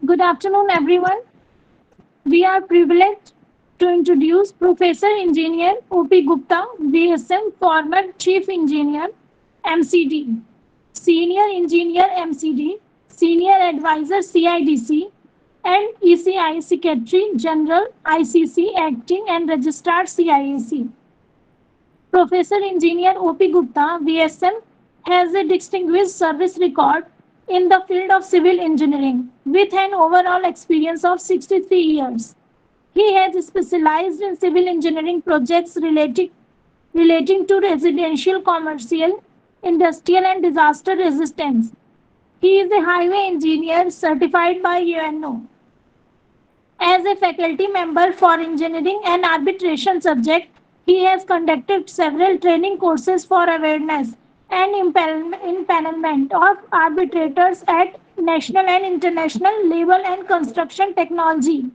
Good afternoon, everyone. We are privileged to introduce Professor Engineer O.P. Gupta, VSM, former Chief Engineer, MCD, Senior Engineer, MCD, Senior Advisor, CIDC, and ECI Secretary General, ICC, Acting and Registrar, CIAC. Professor Engineer O.P. Gupta, VSM, has a distinguished service record in the field of civil engineering with an overall experience of 63 years. He has specialized in civil engineering projects relating to residential, commercial, industrial, and disaster resistance. He is a highway engineer certified by UNO. As a faculty member for engineering and arbitration subject, he has conducted several training courses for awareness and empanelment of arbitrators at national and international level and construction technology.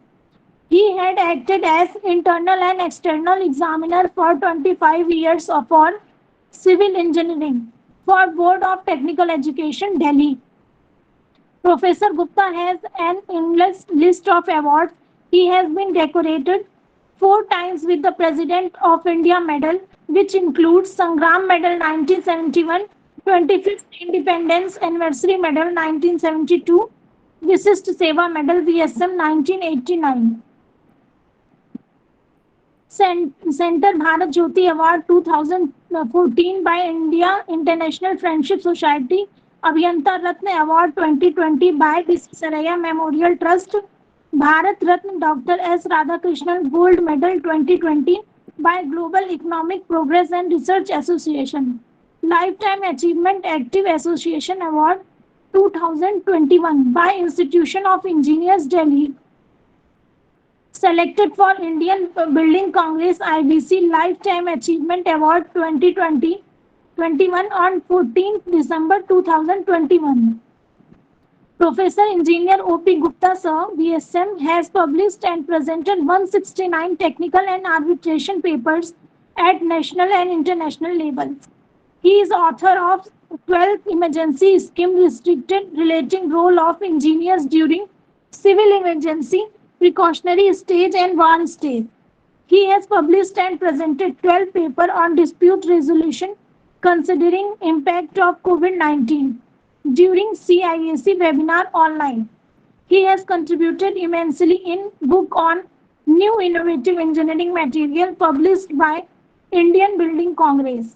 He had acted as internal and external examiner for 25 years for civil engineering for Board of Technical Education, Delhi. Professor Gupta has an endless list of awards. He has been decorated 4 times with the President of India Medal, which includes Sangram Medal 1971, 25th Independence Anniversary Medal 1972, Visist Seva Medal VSM 1989. Center Bharat Jyoti Award 2014 by India International Friendship Society, Abhyanta Ratna Award 2020 by DC Saraya Memorial Trust, Bharat Ratna Dr. S. Radhakrishnan Gold Medal 2020 by Global Economic Progress and Research Association, Lifetime Achievement Active Association Award 2021 by Institution of Engineers Delhi, selected for Indian Building Congress IBC Lifetime Achievement Award 2020-21 on 14th December 2021. Professor Engineer O.P. Gupta Sir, VSM, has published and presented 169 technical and arbitration papers at national and international levels. He is author of 12 emergency scheme restricted relating role of engineers during civil emergency, precautionary stage and war stage. He has published and presented 12 papers on dispute resolution considering impact of COVID-19 during CIAC webinar online. He has contributed immensely in book on new innovative engineering material published by Indian Building Congress.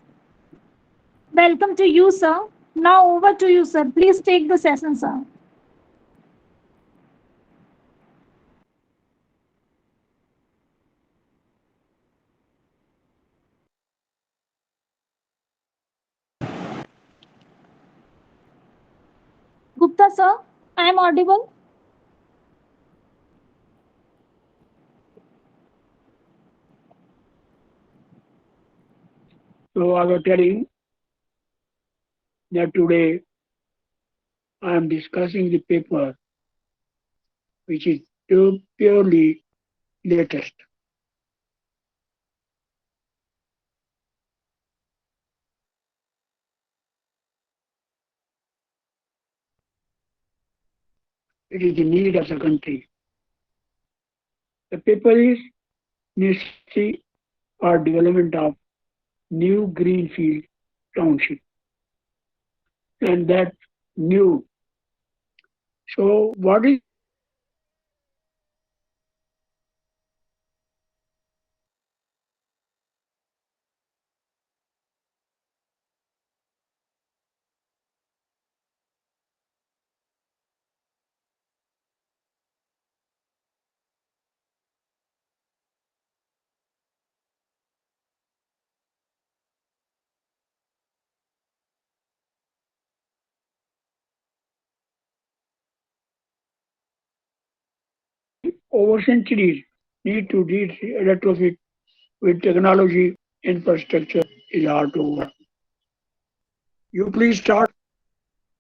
Welcome to you, sir. Now over to you, sir. Please take the session, sir. Gupta, sir, I am audible. So I was telling that today I am discussing the paper which is purely latest. It is the need of the country. The paper is necessary for development of new Greenfield Township, and that new. So what is over centuries need to retrofit with technology infrastructure is hard to overcome. You please start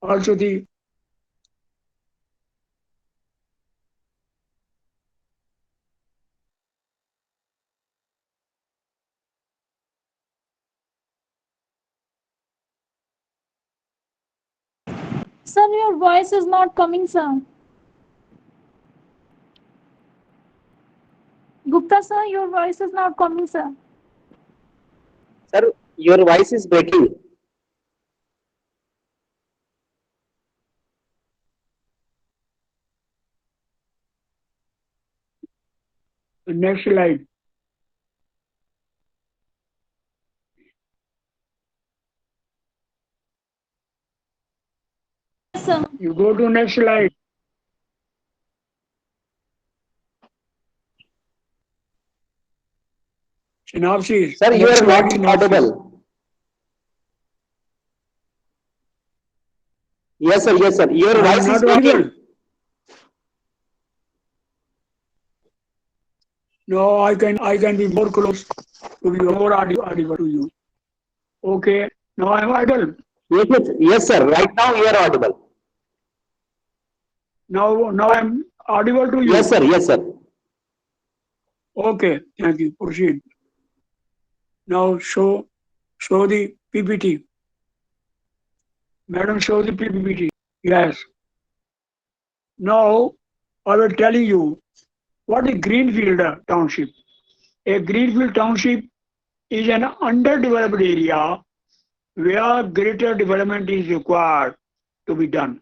also the Sir, your voice is not coming, sir. Gupta sir, your voice is not coming, sir. Sir, your voice is breaking. Next slide. Yes, sir. You go to next slide. Synopsis. Sir, you Next are slide not is synopsis. audible. Yes, sir. Yes, sir. Your I am voice is not audible. breaking. No, I can be more close to be more audible to you. Okay. Now I am audible. Yes, yes, yes, sir. Right now you are audible. Now I am audible to Yes, you. sir. Yes, sir. Okay. Thank you. Proceed. Now show the PPT. Madam, show the PPT. Yes. Now I will tell you what is Greenfield Township. A Greenfield Township is an underdeveloped area where greater development is required to be done.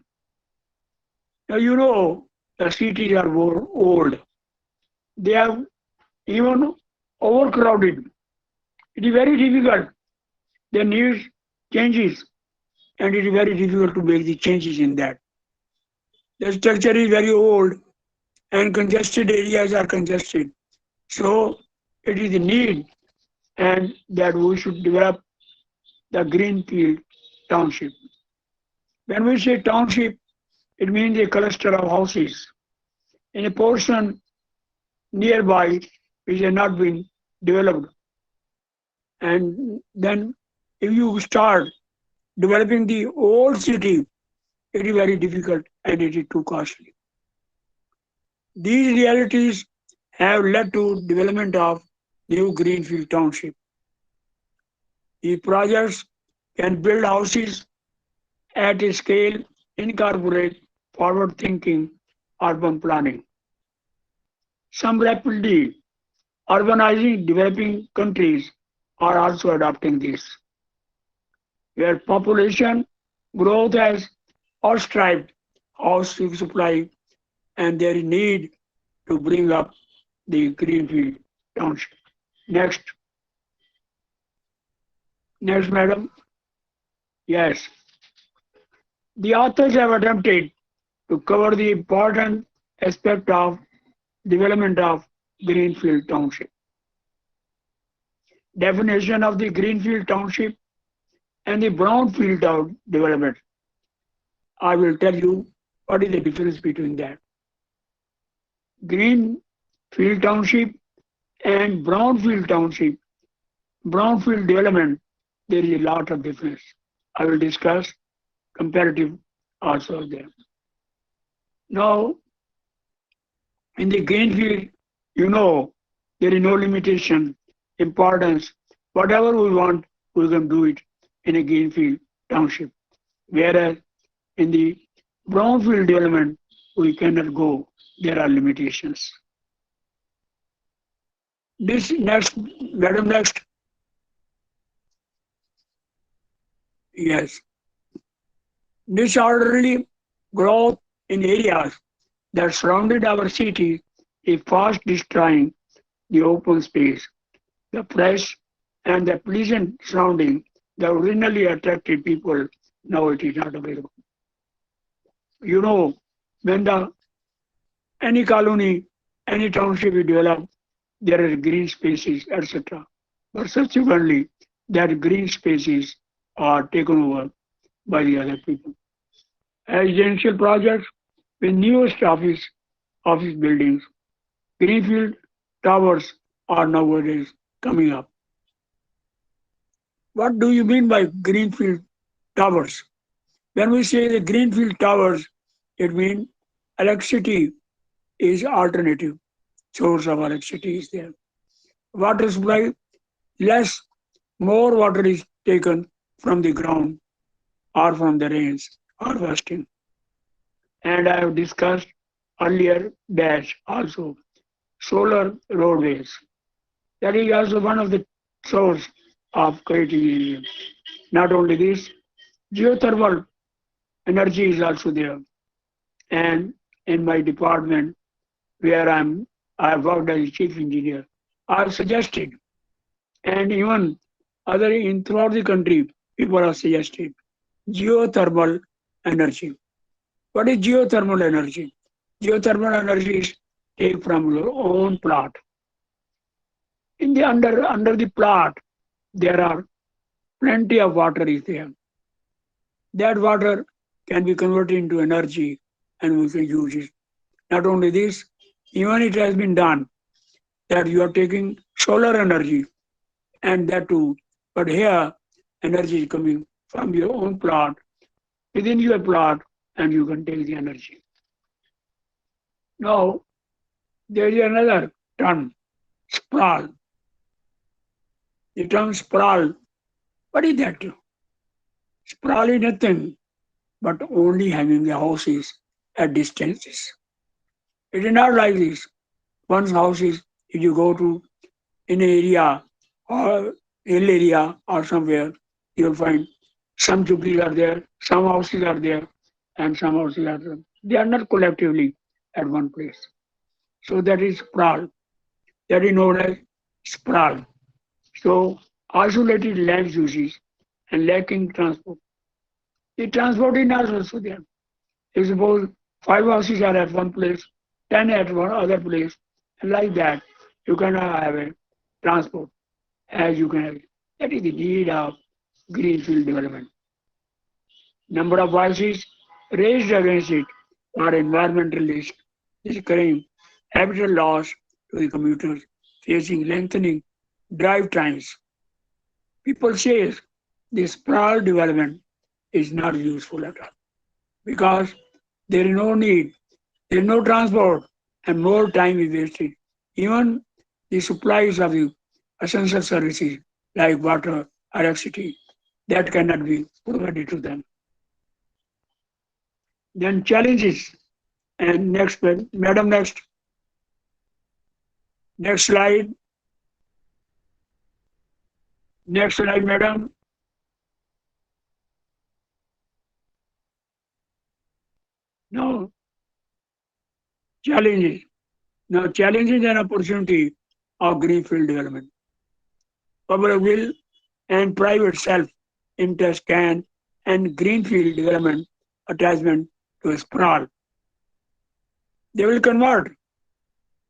Now you know the cities are more old. They are even overcrowded. It is very difficult. They need changes, and it is very difficult to make the changes in that. The structure is very old, and congested areas are congested. So it is a need, and that we should develop the Greenfield Township. When we say township, it means a cluster of houses in a portion nearby which has not been developed. And then if you start developing the old city, it is very difficult and it is too costly. These realities have led to development of new Greenfield Township. The projects can build houses at a scale, incorporate forward-thinking urban planning. Some rapidly urbanizing developing countries are also adopting this, where population growth has outstripped housing supply and there is need to bring up the Greenfield Township. Next, madam. Yes, the authors have attempted to cover the important aspect of development of Greenfield Township. Definition of the Greenfield Township and the Brownfield Town development. I will tell you what is the difference between that. Greenfield Township and Brownfield Township, Brownfield development, there is a lot of difference. I will discuss comparative also there. Now, in the Greenfield, you know, there is no limitation, importance. Whatever we want, we can do it in a Greenfield Township. Whereas in the Brownfield development, we cannot go. There are limitations. This next, madam, next. Yes. Disorderly growth in areas that surrounded our city is fast destroying the open space, the fresh and the pleasant surrounding that originally attracted people. Now it is not available. You know, when any colony, any township is developed, there are green spaces, etc. But subsequently, that green spaces are taken over by the other people. Residential projects with newest office buildings, Greenfield towers are nowadays coming up. What do you mean by Greenfield towers? When we say the Greenfield towers, it means electricity is alternative source of electricity is there. Water supply, less, more water is taken from the ground or from the rains, harvesting. And I have discussed earlier dash also. solar roadways. That is also one of the source of creating area. Not only this, geothermal energy is also there. And in my department, where I worked as a chief engineer, I suggested, and even other in throughout the country, people are suggested geothermal energy. What is geothermal energy? Geothermal energy is take from your own plot. In the under the plot, there are plenty of water is there. That water can be converted into energy and we can use it. Not only this, even it has been done that you are taking solar energy and that too. But here, energy is coming from your own plot, within your plot, and you can take the energy. Now, there is another term, sprawl. The term sprawl, what is that? Sprawl is nothing but only having the houses at distances. It is not like this. One's house is, if you go to in an area or hill area or somewhere, you'll find some chupis are there, some houses are there, and some houses are there. They are not collectively at one place. So that is sprawl. That is known as sprawl. So isolated land uses and lacking transport. The transport is not also there. If suppose 5 houses are at one place, 10 at one other place, and like that, you cannot have a transport as you can have it. That is the need of greenfield development. Number of voices raised against it are environmentalists describing habitat loss to the commuters facing lengthening drive times. People say this sprawl development is not useful at all because there is no need, there is no transport, and more time is wasted. Even the supplies of the essential services like water, electricity, that cannot be provided to them. Then challenges. And next, madam, next slide, madam. Now, challenges. Now, challenges and opportunity of greenfield development. Public will and private self-interest can and greenfield development attachment to a sprawl. They will convert.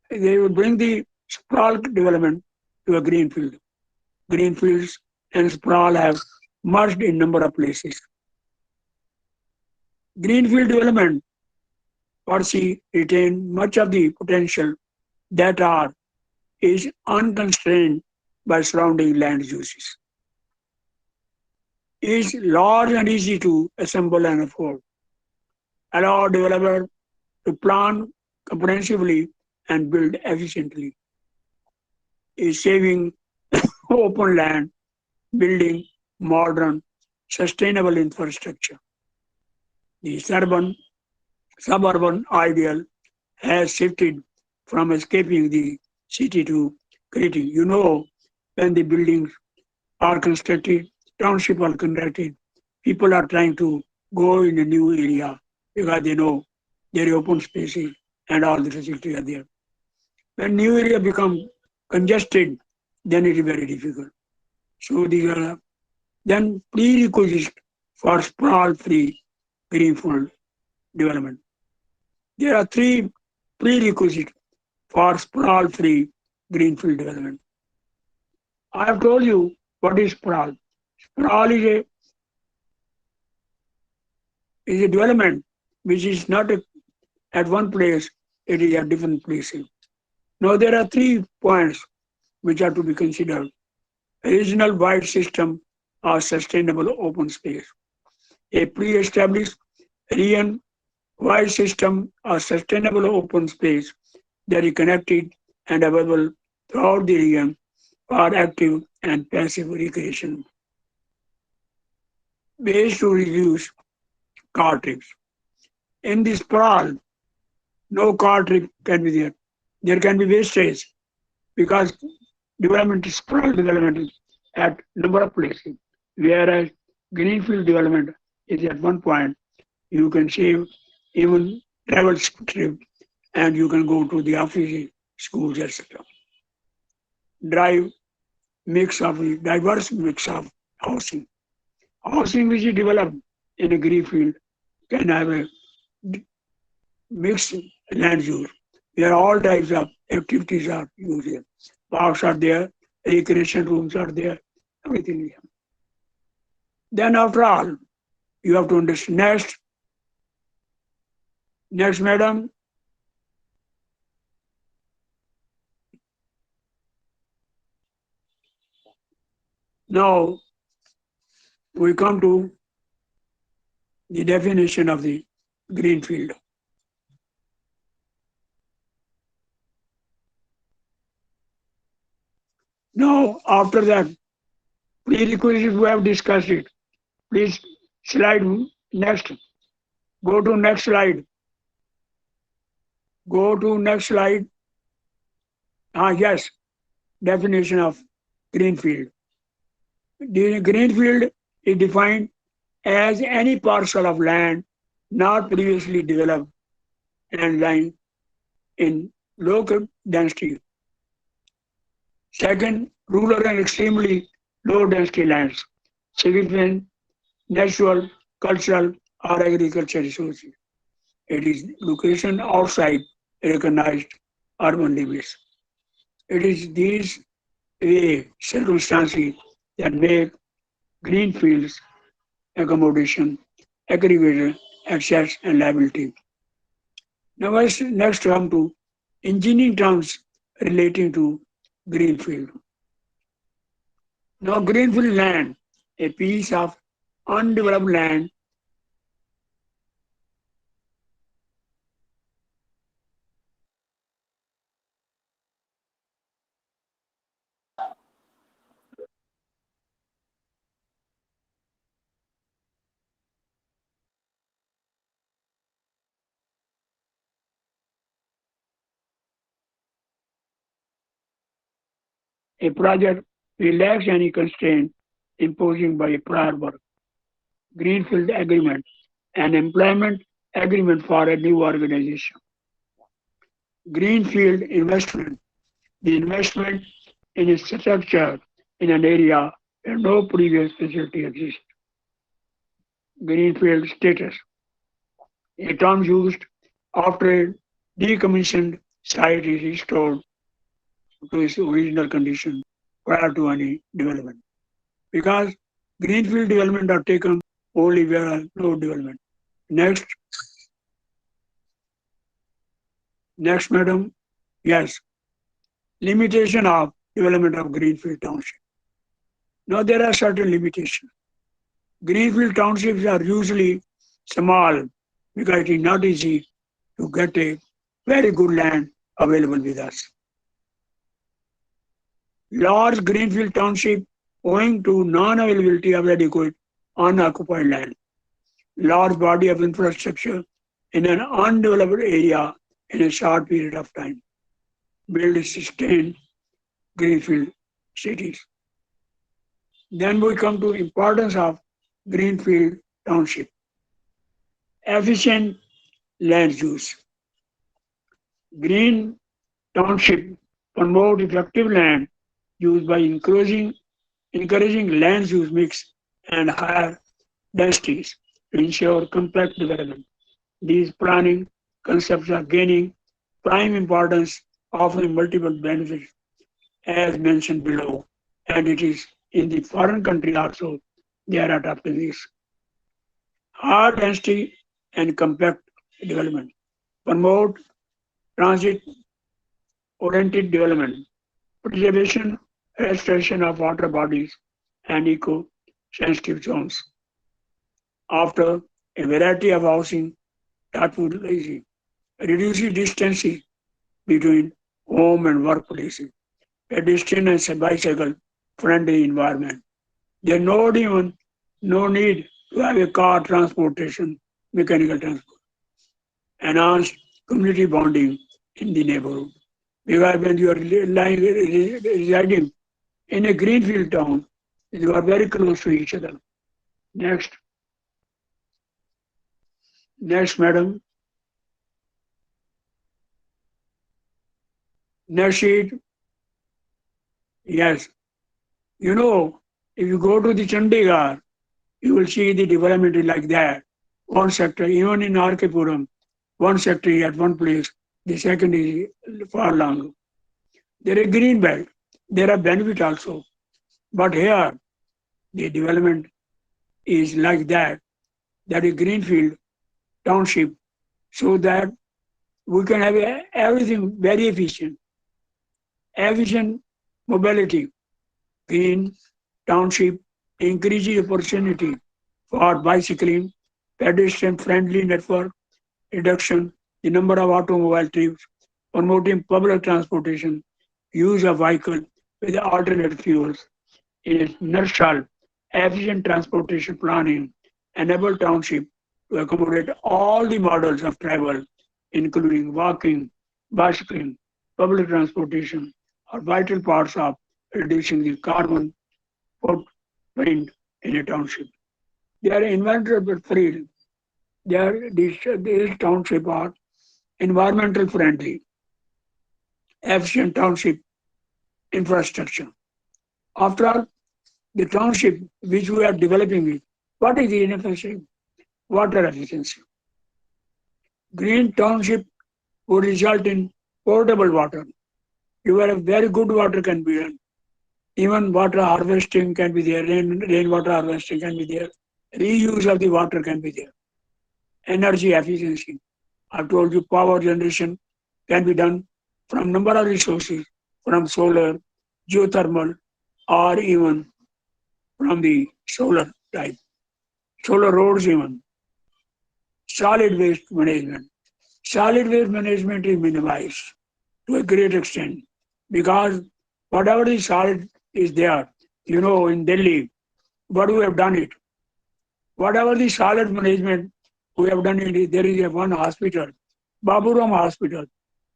They will bring the sprawl development to a greenfield. Greenfields and sprawl have merged in number of places. Greenfield development policy retain much of the potential that are is unconstrained by surrounding land uses. Is large and easy to assemble and afford. Allow developer to plan comprehensively and build efficiently. Is saving open land, building modern, sustainable infrastructure. The suburban ideal has shifted from escaping the city to creating. You know, when the buildings are constructed, townships are constructed, people are trying to go in a new area because they know there are open spaces and all the facilities are there. When new area become congested, then it is very difficult. So these are then prerequisites for sprawl-free greenfield development. There are three prerequisites for sprawl-free greenfield development. I have told you what is sprawl. Sprawl is a development which is not at one place, it is at different places. Now there are 3 points which are to be considered. A regional wide system of sustainable open space. A pre-established region wide system of sustainable open space that is connected and available throughout the region for active and passive recreation. Ways to reduce car trips. In this sprawl, no car trip can be there. There can be wastage because development is sprawl development at number of places, whereas greenfield development is at one point. You can save even travel trip and you can go to the office, schools, etc. Drive mix of diverse mix of housing. Housing which is developed in a greenfield can have a mixed land use where all types of activities are used. Parks are there, recreation rooms are there, everything is there. Then after all, you have to understand next madam. Now we come to the definition of the greenfield. Now after that, prerequisites we have discussed it. Please slide next. Go to next slide. Go to next slide. Yes, definition of greenfield. The greenfield is defined as any parcel of land not previously developed and lying in low density. Second, rural and extremely low density lands, significant natural, cultural, or agricultural resources. It is location outside recognized urban limits. It is these circumstances that make green fields accommodation, aggregator, access, and liability. Now let's next come to engineering terms relating to greenfield. Now greenfield land, a piece of undeveloped land a project relax any constraint imposed by a prior work, greenfield agreement, an employment agreement for a new organization. Greenfield investment, the investment in a structure in an area where no previous facility exists. Greenfield status, a term used after a decommissioned site is restored to its original condition prior to any development. Because greenfield development are taken only where no development. Next, madam. Yes, limitation of development of Greenfield Township. Now there are certain limitations. Greenfield Townships are usually small because it is not easy to get a very good land available with us. Large Greenfield Township owing to non-availability of adequate unoccupied land. Large body of infrastructure in an undeveloped area in a short period of time. Build a sustained greenfield cities. Then we come to importance of greenfield township. Efficient land use. Green township promote effective land use by encouraging land use mix and higher densities to ensure compact development. These planning concepts are gaining prime importance, offering multiple benefits as mentioned below, and it is in the foreign country also they are adopting this. High density and compact development. Promote transit-oriented development, preservation, restoration of water bodies and eco-sensitive zones. After a variety of housing thoughtfully reduces distance between home and workplace, pedestrian and bicycle friendly environment. There no need to have a car transportation, mechanical transport. Enhanced community bonding in the neighborhood. Because when you are residing in a greenfield town, you are very close to each other. Next, next, madam. Next sheet. Yes. You know, if you go to the Chandigarh, you will see the development is like that. One sector, even in Arkepuram, one sector is at one place, the second is far long. There is green belt. There are benefits also. But here, the development is like that. That is Greenfield Township, so that we can have everything very efficient. Efficient mobility. Green Township increases opportunity for bicycling, pedestrian-friendly network, reduction the number of automobile trips, promoting public transportation, use of vehicle with alternate fuels. In a nutshell, efficient transportation planning enable township to accommodate all the models of travel, including walking, bicycling, public transportation, are vital parts of reducing the carbon footprint in a township. They are environmental friendly. These township are environmental friendly, efficient township infrastructure. After all, the township which we are developing it, what is the inefficient water efficiency? Green township would result in portable water. You have very good water can be done. Even water harvesting can be there, rainwater harvesting can be there. Reuse of the water can be there. Energy efficiency. I've told you power generation can be done from number of resources, from solar, geothermal, or even from the solar type. Solar roads even. Solid waste management. Solid waste management is minimized to a great extent because whatever the solid is there, in Delhi, what we have done it. Whatever the solid management we have done it, there is a one hospital, Baburam Hospital,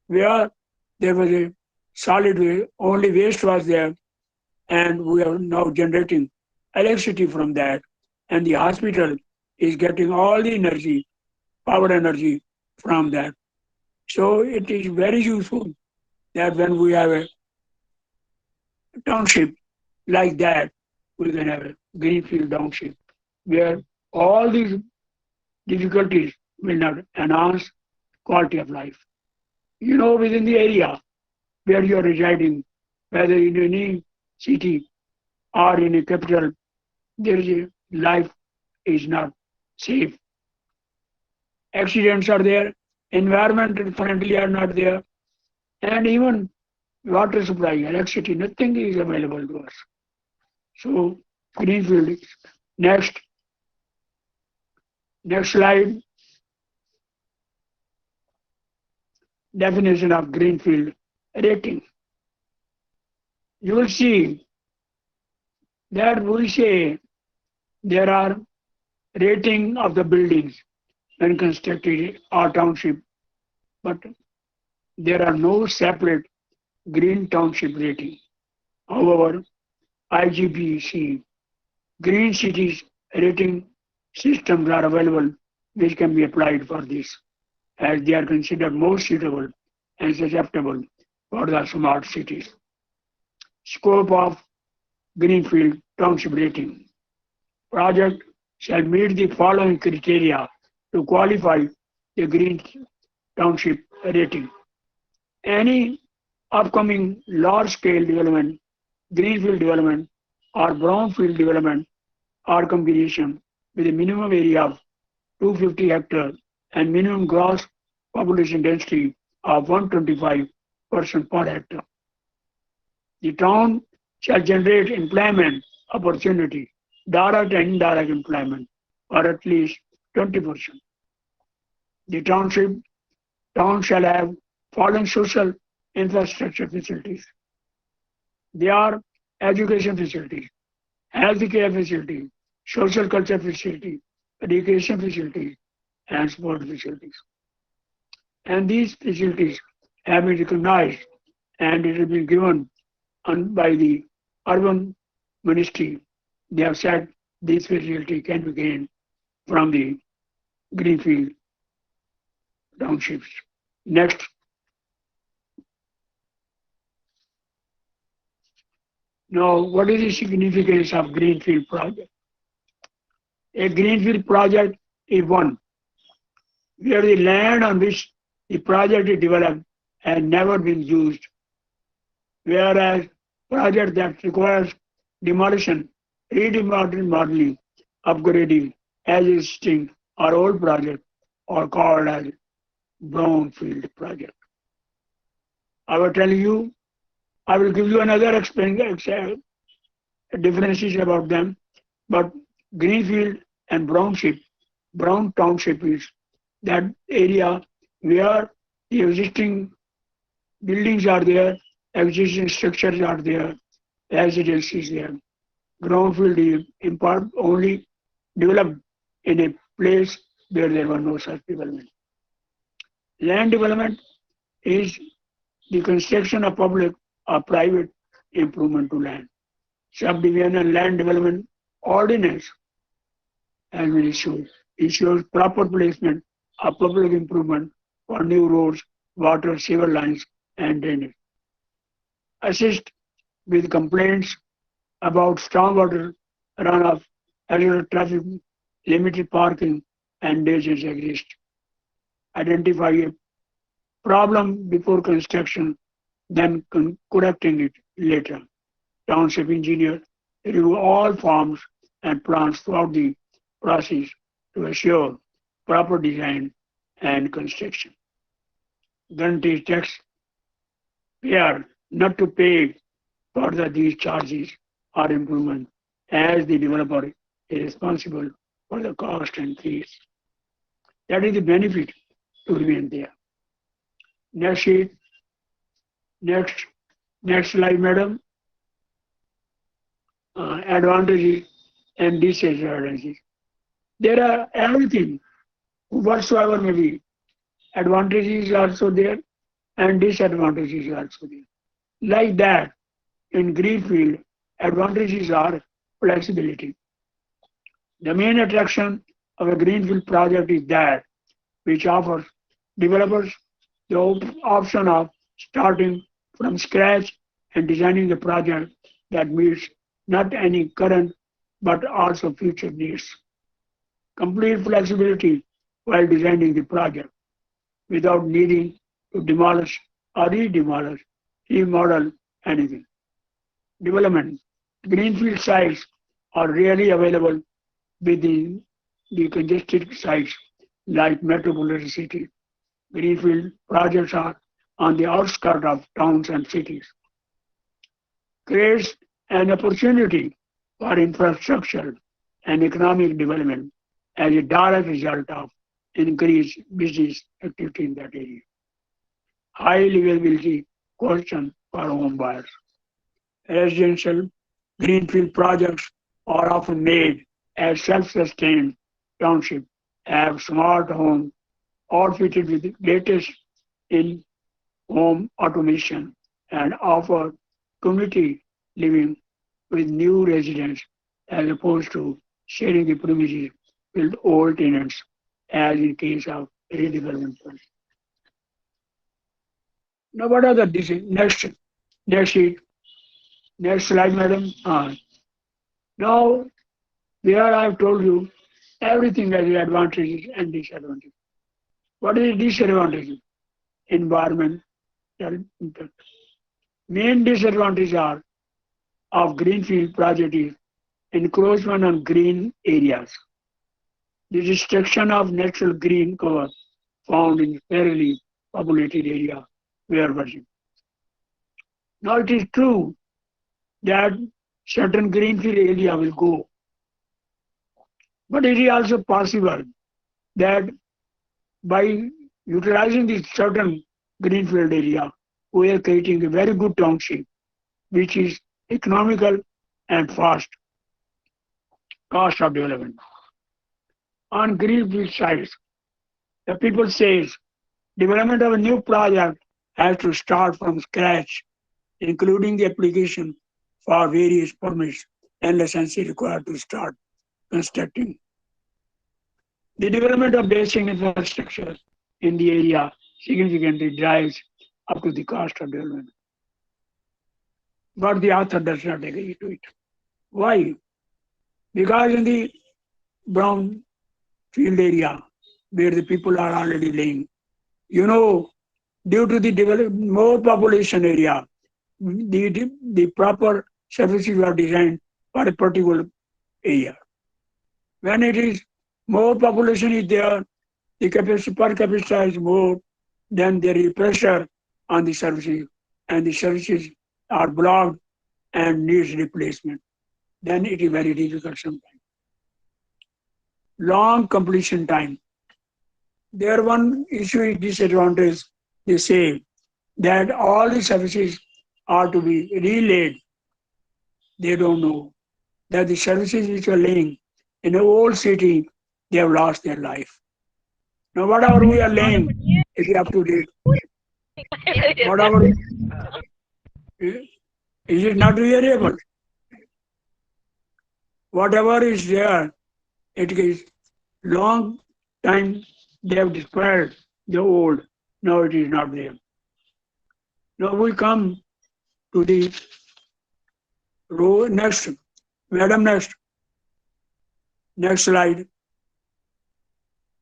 where there was a solid waste, only waste was there, and we are now generating electricity from that, and the hospital is getting all the energy, power energy from that. So it is very useful that when we have a township like that, we can have a greenfield township where all these difficulties will not enhance quality of life. Within the area where you are residing, whether in any city or in a capital, there is a life is not safe. Accidents are there, environmental friendly are not there, and even water supply, electricity, nothing is available to us. So greenfield. Next, next slide. Definition of greenfield rating. You will see that we say there are rating of the buildings when constructed or township, but there are no separate green township rating. However, IGBC green cities rating systems are available which can be applied for this as they are considered most suitable and susceptible for the smart cities. Scope of Greenfield Township rating. Project shall meet the following criteria to qualify the Green Township rating. Any upcoming large-scale development, greenfield development, or brownfield development or combination with a minimum area of 250 hectares and minimum gross population density of 125 person per hectare. The town shall generate employment opportunity, direct and indirect employment, or at least 20%. The town shall have following social infrastructure facilities. They are education facilities, healthcare facilities, social culture facilities, education facilities, and sport facilities. And these facilities have been recognized and it has been given by the urban ministry. They have said this facility can be gained from the Greenfield Townships. Next, now what is the significance of Greenfield project? A Greenfield project is one where the land on which the project is developed has never been used, whereas project that requires demolition, remodeling, upgrading as existing or old project are called as brownfield project. I will tell you, I will give you another differences about them, but Greenfield and Brown Township is that area where the existing buildings are there, existing structures are there, residences there. Brownfield is in part only developed in a place where there was no such development. Land development is the construction of public or private improvement to land. Subdivision and Land Development Ordinance has been issued. Ensures proper placement of public improvement for new roads, water, sewer lines, and drainage. Assist with complaints about stormwater runoff, irregular traffic, limited parking, and dangers exist. Identify a problem before construction, then correcting it later. Township engineer review all forms and plans throughout the process to assure proper design and construction. Guarantee taxpayer not to pay further these charges or improvement as the developer is responsible for the cost and fees. That is the benefit to remain there. Next sheet. Next, next slide, madam. Advantages and disadvantages. There are everything, whatsoever may be. Advantages are also there and disadvantages are also there. Like that, in Greenfield, advantages are flexibility. The main attraction of a Greenfield project is that which offers developers the option of starting from scratch and designing the project that meets not any current but also future needs. Complete flexibility while designing the project without needing to demolish or re-demolish, remodel anything. Development. Greenfield sites are rarely available within the congested sites like metropolitan cities. Greenfield projects are on the outskirts of towns and cities. Creates an opportunity for infrastructure and economic development as a direct result of increased business activity in that area. High livability question for home buyers. Residential greenfield projects are often made as self-sustained townships have smart homes outfitted with the latest in home automation and offer community living with new residents as opposed to sharing the premises with old tenants as in case of redevelopment. Now what are the next sheet, next slide, madam. Now here I have told you everything has advantages and disadvantages. What is the disadvantage? Environmental impact. Main disadvantages are of greenfield project is encroachment on green areas, the destruction of natural green cover found in fairly populated area where worship. Now it is true that certain greenfield area will go, but it is also possible that by utilizing this certain greenfield area, we are creating a very good township, which is economical and fast cost of development. On greenfield sites, the people says development of a new project has to start from scratch, including the application for various permits and licenses required to start constructing. The development of basic infrastructure in the area significantly drives up to the cost of development. But the author does not agree to it. Why? Because in the brown field area where the people are already laying, you know, due to the more population area, the proper services are designed for a particular area. When it is more population is there, the capacity per capita is more, then there is pressure on the services, and the services are blocked and needs replacement. Then it is very difficult sometimes. Long completion time. There one issue is disadvantage. They say that all the services are to be relayed. They don't know that the services which are laying in a old city, they have lost their life. Now whatever we are laying, it is up to date. Whatever is it not reliable? Whatever is there, it is long time they have destroyed the old. Now it is not there. Now we come to the row next. Madam, next slide.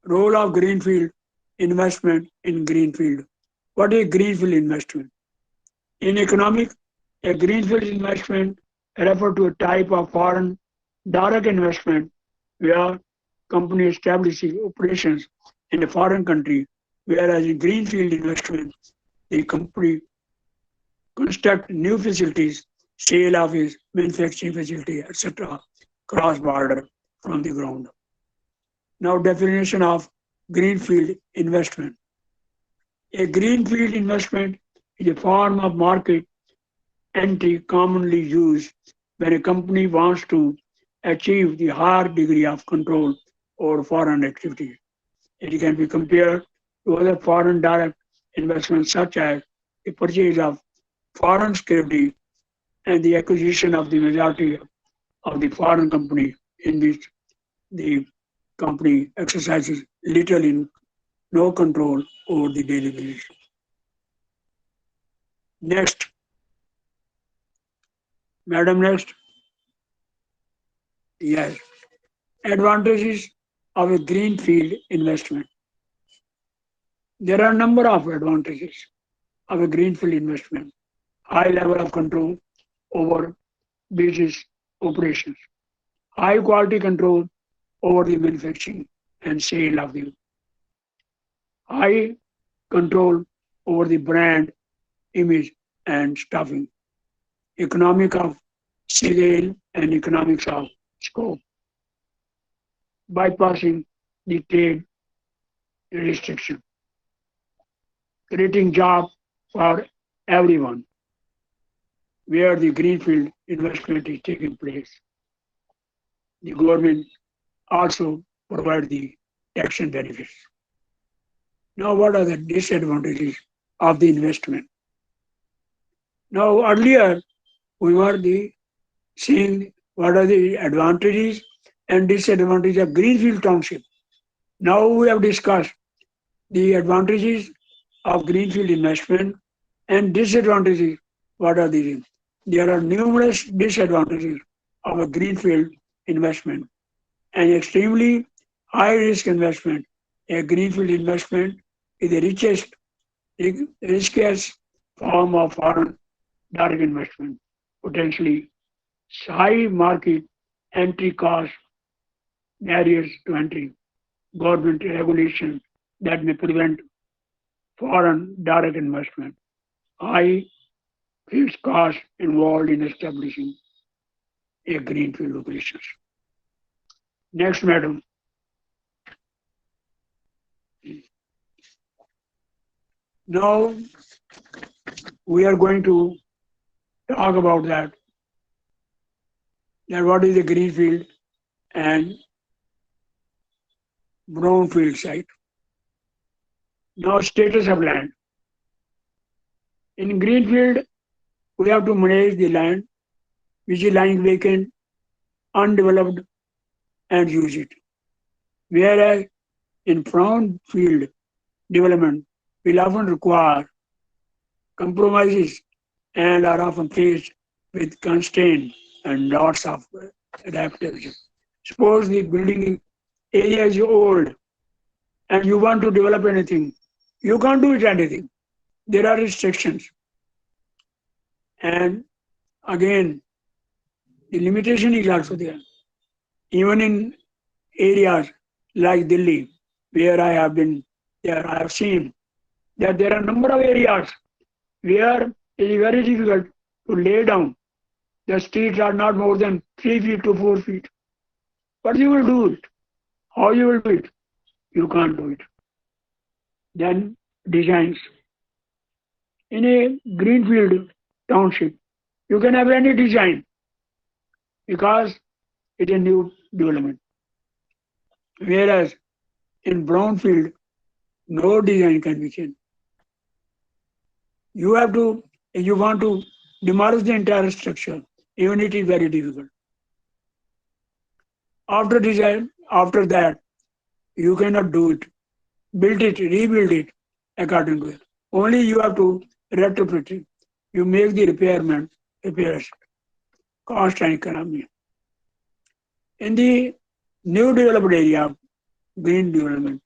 Role of Greenfield investment in Greenfield. What is Greenfield investment? In economic, a Greenfield investment refers to a type of foreign direct investment where company establishes operations in a foreign country, whereas in Greenfield investment, the company construct new facilities, sale office, manufacturing facility, etc., cross border from the ground. Now, definition of greenfield investment. A greenfield investment is a form of market entry commonly used when a company wants to achieve the higher degree of control over foreign activity. It can be compared to other foreign direct investments such as the purchase of foreign security and the acquisition of the majority of the foreign company in which the company exercises little in no control over the daily business. Next, Madam, next. Yes, advantages of a greenfield investment. There are a number of advantages of a greenfield investment. High level of control over business operations, high quality control over the manufacturing and sale of the high control over the brand, image, and staffing, economic of scale and economics of scope, bypassing the trade restriction, creating jobs for everyone where the greenfield investment is taking place. The government also provide the tax and benefits. Now, what are the disadvantages of the investment? Now, earlier we were seeing what are the advantages and disadvantages of Greenfield Township. Now we have discussed the advantages of Greenfield investment and disadvantages. What are these? There are numerous disadvantages of a Greenfield investment. An extremely high risk investment. A Greenfield investment is the riskiest form of foreign direct investment, potentially high market entry cost, barriers to entry, government regulation that may prevent foreign direct investment, high fixed costs involved in establishing a greenfield operations. Next, madam. Now we are going to talk about that what is a greenfield and brownfield site. Now, status of land. In Greenfield, we have to manage the land which is lying vacant, undeveloped, and use it. Whereas in brownfield development will often require compromises and are often faced with constraints and lots of adaptation. Suppose the building area is old and you want to develop anything, you can't do it anything. There are restrictions. And again, the limitation is also there. Even in areas like Delhi, where I have been there, I have seen that there are a number of areas where it is very difficult to lay down. The streets are not more than 3 feet to 4 feet. But you will do it. How you will do it? You can't do it. Then designs. In a greenfield township, you can have any design because it is a new development. Whereas in brownfield, no design can be changed. You have to, if you want to demolish the entire structure, even it is very difficult. After design, after that, you cannot do it. Build it, rebuild it according to it. Only you have to retrofit it. You make the repairs, cost and economy. In the new developed area, green development,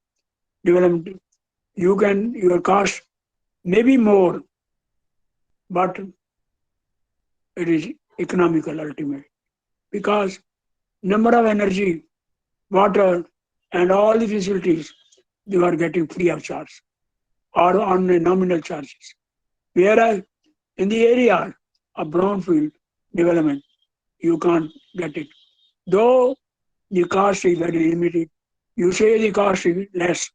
your cost may be more, but it is economical ultimately because number of energy, water, and all the facilities you are getting free of charge or on a nominal charges. Whereas in the area of brownfield development, you can't get it. Though the cost is very limited, you say the cost is less,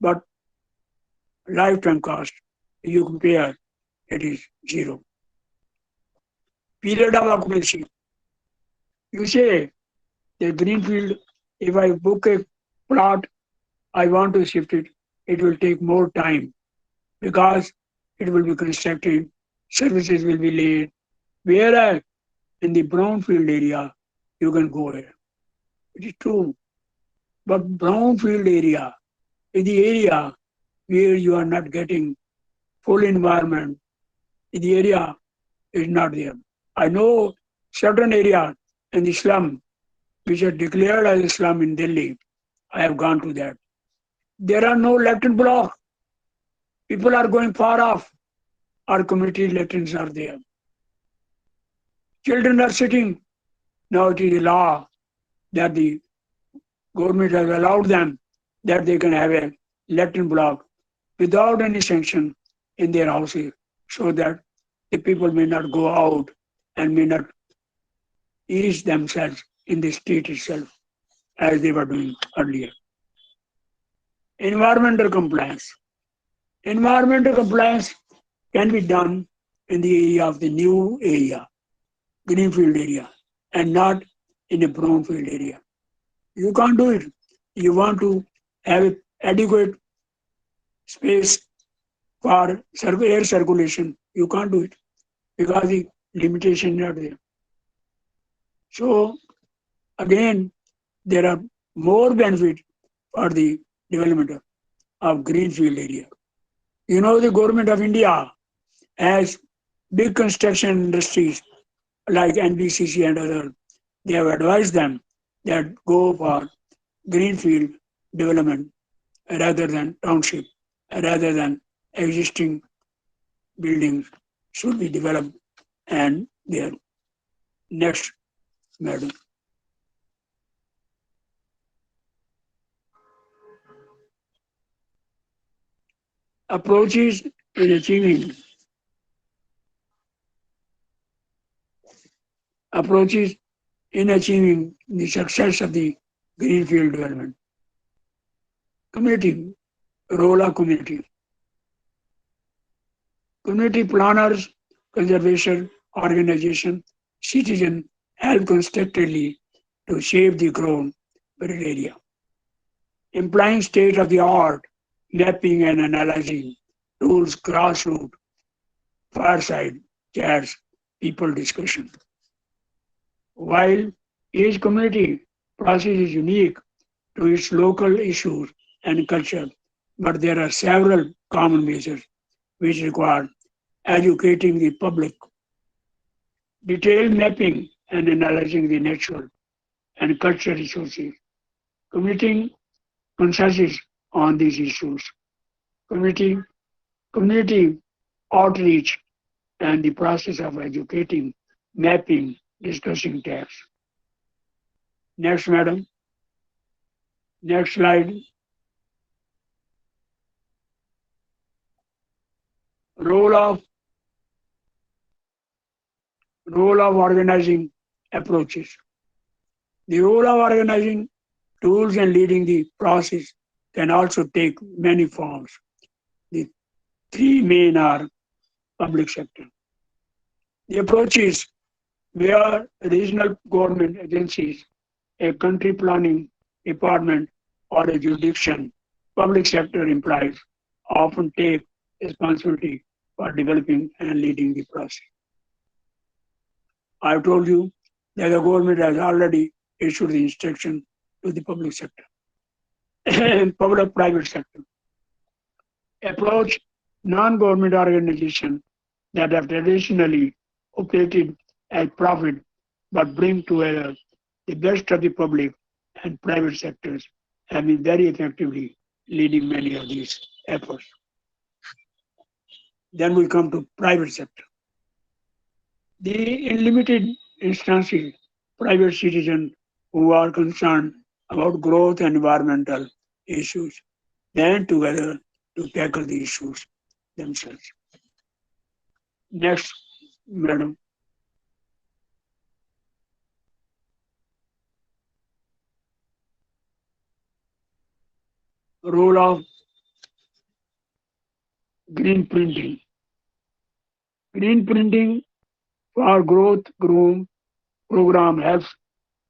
but lifetime cost, you compare, it is zero. Period of occupancy. You say the greenfield, if I book a plot, I want to shift it, it will take more time because it will be constructed, services will be laid. Whereas in the brownfield area, you can go there. It is true. But brownfield area is the area where you are not getting full environment. The area is not there. I know certain areas in the slum which are declared as slum in Delhi. I have gone to that. There are no latrine blocks. People are going far off. Our community latrines are there. Children are sitting. Now it is a law that the government has allowed them that they can have a latrine block without any sanction in their houses so that the people may not go out and may not ease themselves in the street itself as they were doing earlier. Environmental compliance. Environmental compliance can be done in the area of the new area, greenfield area, and not in a brownfield area. You can't do it. You want to have adequate space for air circulation. You can't do it because the limitation is not there. So again, there are more benefits for the development of greenfield area. You know, the government of India has big construction industries like NBCC and other. They have advised them that go for greenfield development rather than township, rather than existing buildings should be developed. And their next, madam. Approaches in achieving the success of the greenfield development. Community, role of community. Community planners, conservation, organization, citizen help constructively to shape the grown area. Implying state of the art, mapping and analyzing tools grassroots fireside chats, people discussion. While each community process is unique to its local issues and culture, but there are several common measures which require educating the public, detailed mapping and analyzing the natural and cultural resources, committing consensus on these issues, community, community outreach, and the process of educating, mapping, discussing tasks. Next, madam. Next slide. Role of organizing approaches. The role of organizing tools and leading the process can also take many forms. The three main are public sector. The approach is where regional government agencies, a country planning department, or a jurisdiction, public sector employees often take responsibility for developing and leading the process. I've told you that the government has already issued the instruction to the public sector and public-private sector. Approach non-government organizations that have traditionally operated as profit but bring together the best of the public and private sectors have been very effectively leading many of these efforts. Then we come to private sector. In limited instances, private citizens who are concerned about growth and environmental issues band together to tackle the issues themselves. Next, madam. Role of green printing. Green printing for growth program helps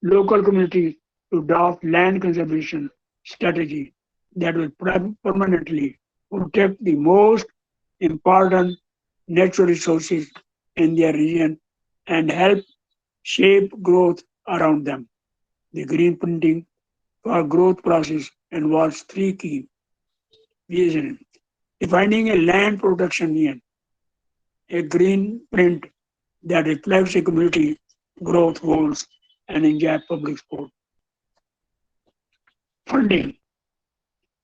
local communities to adopt land conservation strategy that will permanently protect the most important natural resources in their region and help shape growth around them. The green printing for growth process involves three key visions. Defining a land protection union, a green print that reflects a community growth goals and enjoy public support. Funding,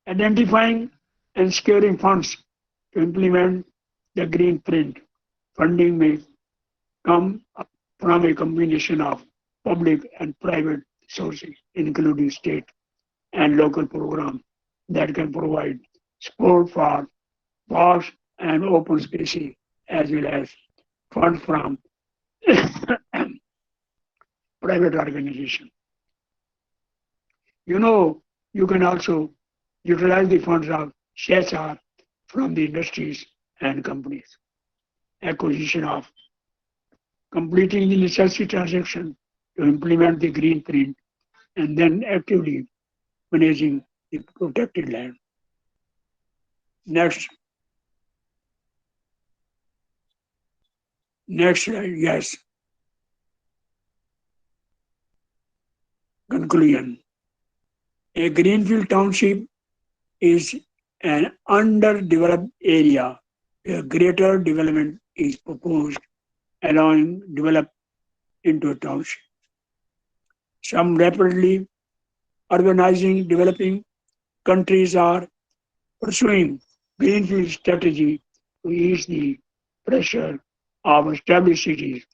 identifying and securing funds to implement the green print. Funding may come from a combination of public and private sources, including state and local programs that can provide support for parks and open spaces, as well as funds from private organizations. You know, you can also utilize the funds of CSR from the industries and companies. Acquisition of completing the necessary transaction to implement the green print and then actively managing the protected land. Next, yes, conclusion. A Greenfield Township is an underdeveloped area where greater development is proposed, allowing develop into a township. Some rapidly urbanizing developing countries are pursuing greenfield strategy to ease the pressure of established cities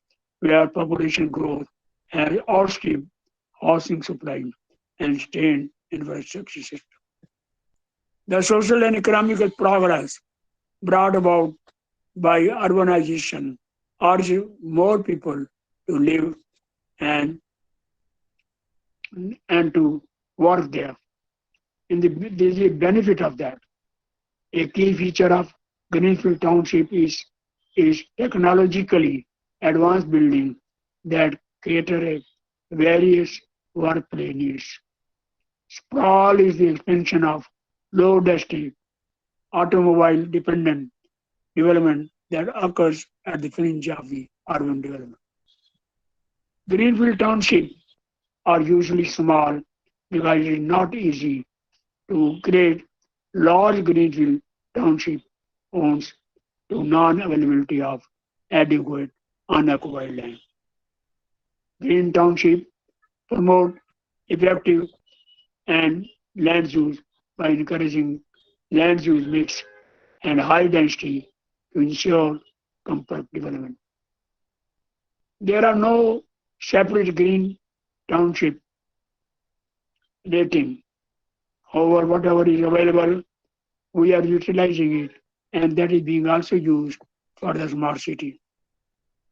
where population growth has outstripped housing supply and strained infrastructure system. The social and economical progress brought about by urbanization urge more people to live and, and to work there. There is a benefit of that. A key feature of Greenfield Township is technologically advanced building that cater a various workplace needs. Sprawl is the expansion of low density automobile dependent development that occurs at the fringe of the urban development. Greenfield Townships are usually small because it is not easy to create large Greenfield Township owns to non-availability of adequate unoccupied land. Green Township promote effective and land use by encouraging land use mix and high density to ensure compact development. There are no separate green township rating. However, whatever is available, we are utilizing it, and that is being also used for the smart city.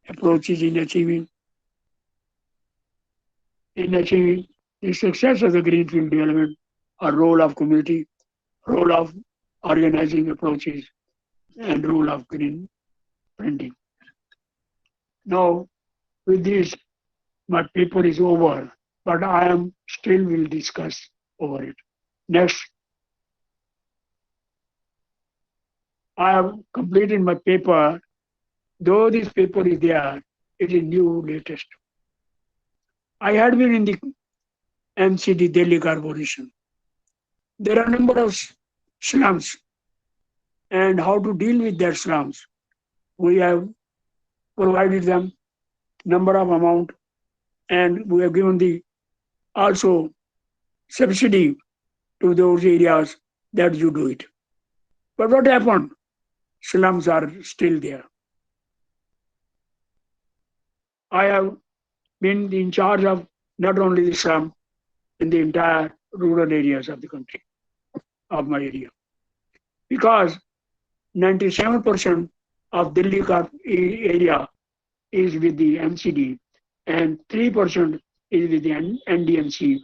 Approaches in achieving the success of the greenfield development, a role of community, role of organizing approaches, and role of green printing. Now, with this, my paper is over, but I am still will discuss over it. Next, I have completed my paper. Though this paper is there, it is new, latest. I had been in the MCD Delhi Corporation. There are a number of slums, and how to deal with their slums. We have provided them number of amount, and we have given the also subsidy to those areas that you do it. But what happened? Slums are still there. I have been in charge of not only the slum in the entire rural areas of the country, of my area. Because 97% of Delhi area is with the MCD and 3% is with the NDMC,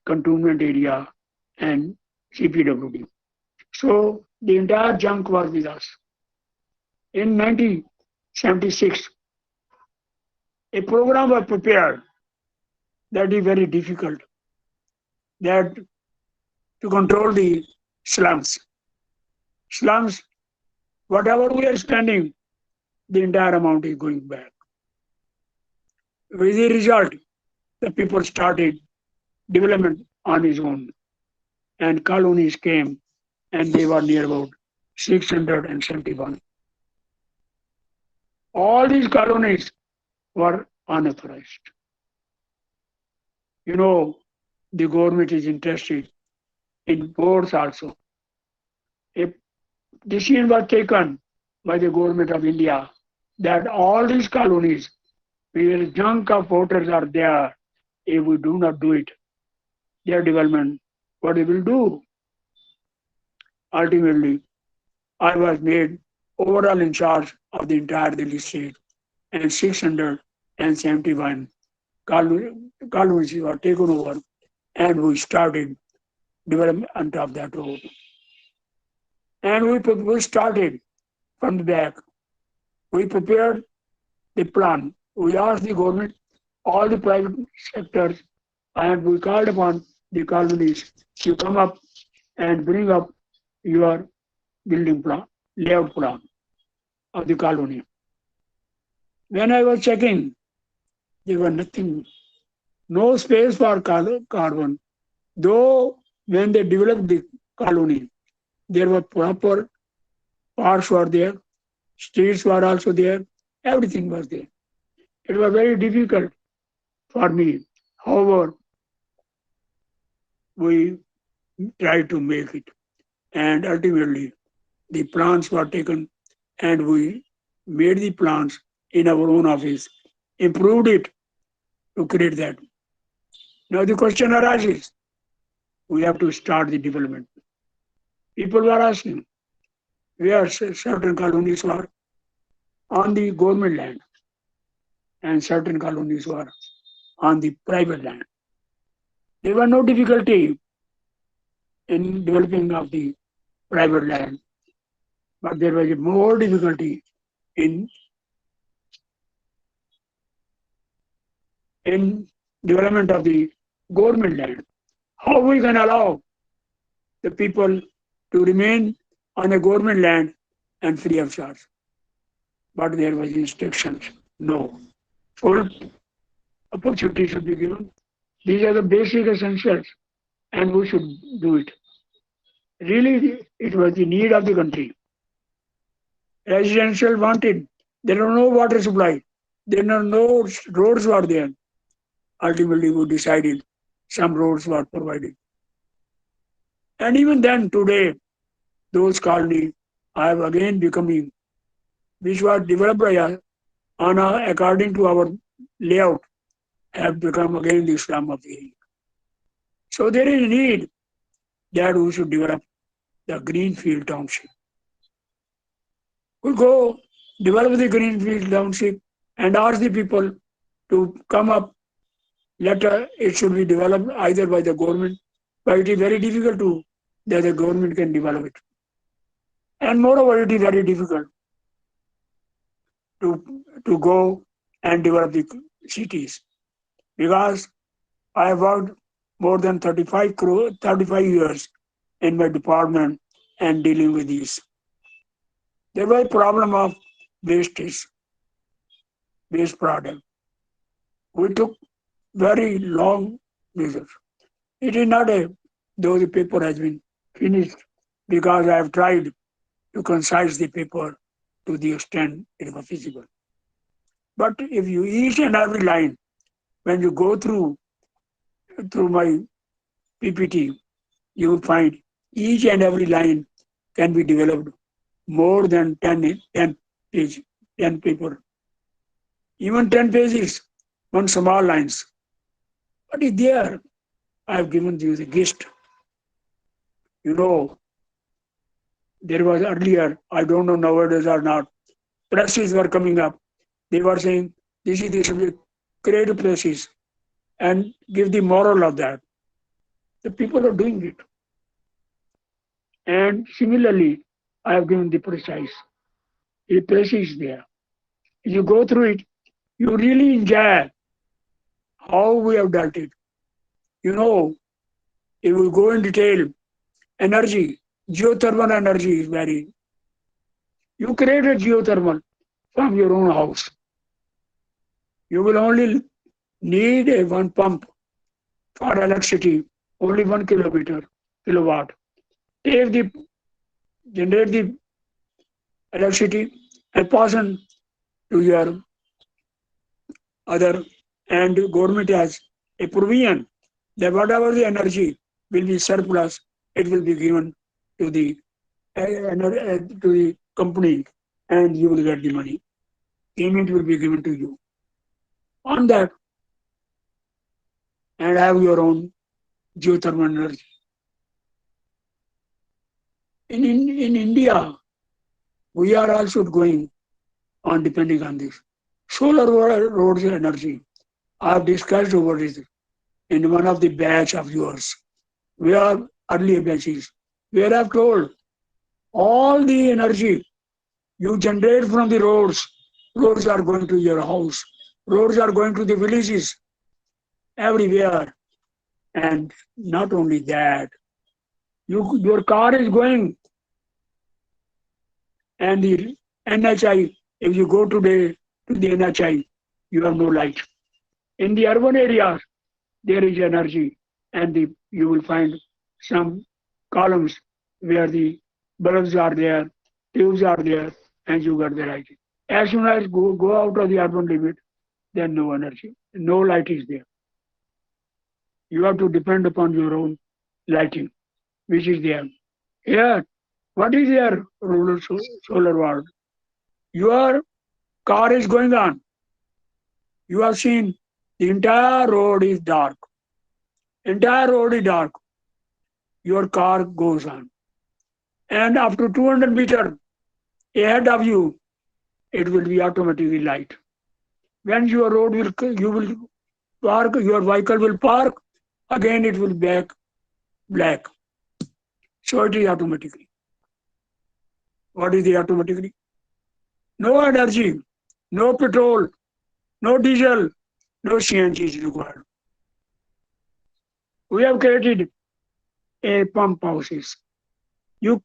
cantonment area, and CPWD. So the entire junk was with us. In 1976, a program was prepared that is very difficult, that to control the slums. Slums, whatever we are spending, the entire amount is going back. With the result, the people started development on his own, and colonies came, and they were near about 671. All these colonies were unauthorized. You know, the government is interested in boards also. A decision was taken by the government of India that all these colonies where junk of voters are there, if we do not do it, their development, what we will do? Ultimately, I was made overall in charge of the entire Delhi state, and 671 colonies were taken over, and we started development of that road. And we started from the back. We prepared the plan. We asked the government, all the private sectors, and we called upon the colonies to come up and bring up your building plan, layout plan of the colony. When I was checking, there was nothing, no space for carbon. Though when they developed the colony, there were proper parks were there, streets were also there, everything was there. It was very difficult for me. However, we tried to make it. And ultimately, the plans were taken and we made the plans in our own office, improved it to create that. Now the question arises, we have to start the development. People were asking, where certain colonies were on the government land and certain colonies were on the private land. There was no difficulty in developing of the private land, but there was more difficulty in development of the government land. How we can allow the people to remain on a government land and free of charge? but there was instructions. No, full opportunity should be given. These are the basic essentials, and we should do it. Really, it was the need of the country. Residential wanted. There are no water supply. There are no roads were there. Ultimately, we decided some roads were provided. And even then, today, those colonies have again becoming, which were developed by us according to our layout, have become again the slum of the area. So there is a need that we should develop the Greenfield Township. We go develop the Greenfield Township and ask the people to come up. Later, it should be developed either by the government, but it is very difficult to that the government can develop it. And moreover, it is very difficult to go and develop the cities because I have worked more than 35 years in my department and dealing with these. There was a problem of wastage, waste product. We took very long measures. It is not a, though the paper has been finished, because I have tried to concise the paper to the extent it was feasible. But if you each and every line, when you go through my PPT, you will find each and every line can be developed more than 10 page, 10 paper. Even 10 pages, one small lines. But it's there. I have given you the gist. You know, there was earlier, I don't know nowadays or not, presses were coming up. They were saying, this is the subject, create presses and give the moral of that. The people are doing it. And similarly, I have given the precise. The press is there. If you go through it, you really enjoy how we have dealt it. You know, if we go in detail, energy, geothermal energy is very. You create a geothermal from your own house. You will only need a one pump for electricity, only 1 kilowatt. Take the generate the electricity and pass on to your other, and government has a provision that whatever the energy will be surplus, it will be given to the company, and you will get the money. Payment will be given to you on that, and have your own geothermal energy. In India, we are also going on depending on this. Solar roads energy. I have discussed over this in one of the batch of yours. We are earlier batches. We have told all the energy you generate from the roads, roads are going to your house, roads are going to the villages, everywhere. And not only that, your car is going, and the NHI, if you go today to the NHI, you have no light. In the urban areas, there is energy, and you will find some columns where the bulbs are there, tubes are there, and you get the light. As soon as go out of the urban limit, then no energy, no light is there. You have to depend upon your own lighting, which is there. Here, what is your rural solar world? Your car is going on. You have seen the entire road is dark. Entire road is dark. Your car goes on. And up to 200 meters ahead of you, it will be automatically light. When your road you will park, your vehicle will park, again it will back black. So it is automatically. What is the automatically? No energy, no petrol, no diesel, no CNG is required. We have created a pump houses. You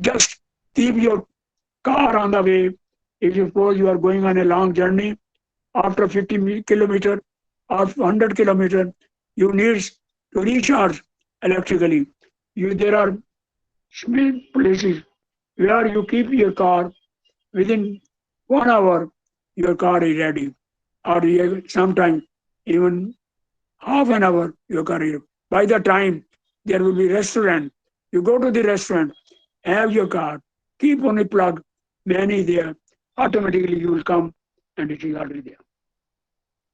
just keep your car on the way If you suppose you are going on a long journey, after 50 kilometer or 100 kilometer, you need to recharge electrically. There are small places where you keep your car within 1 hour, your car is ready, or sometimes even half an hour your car is. By the time there will be restaurant, you go to the restaurant, have your car, keep on a plug, when is there, automatically you will come and it is already there.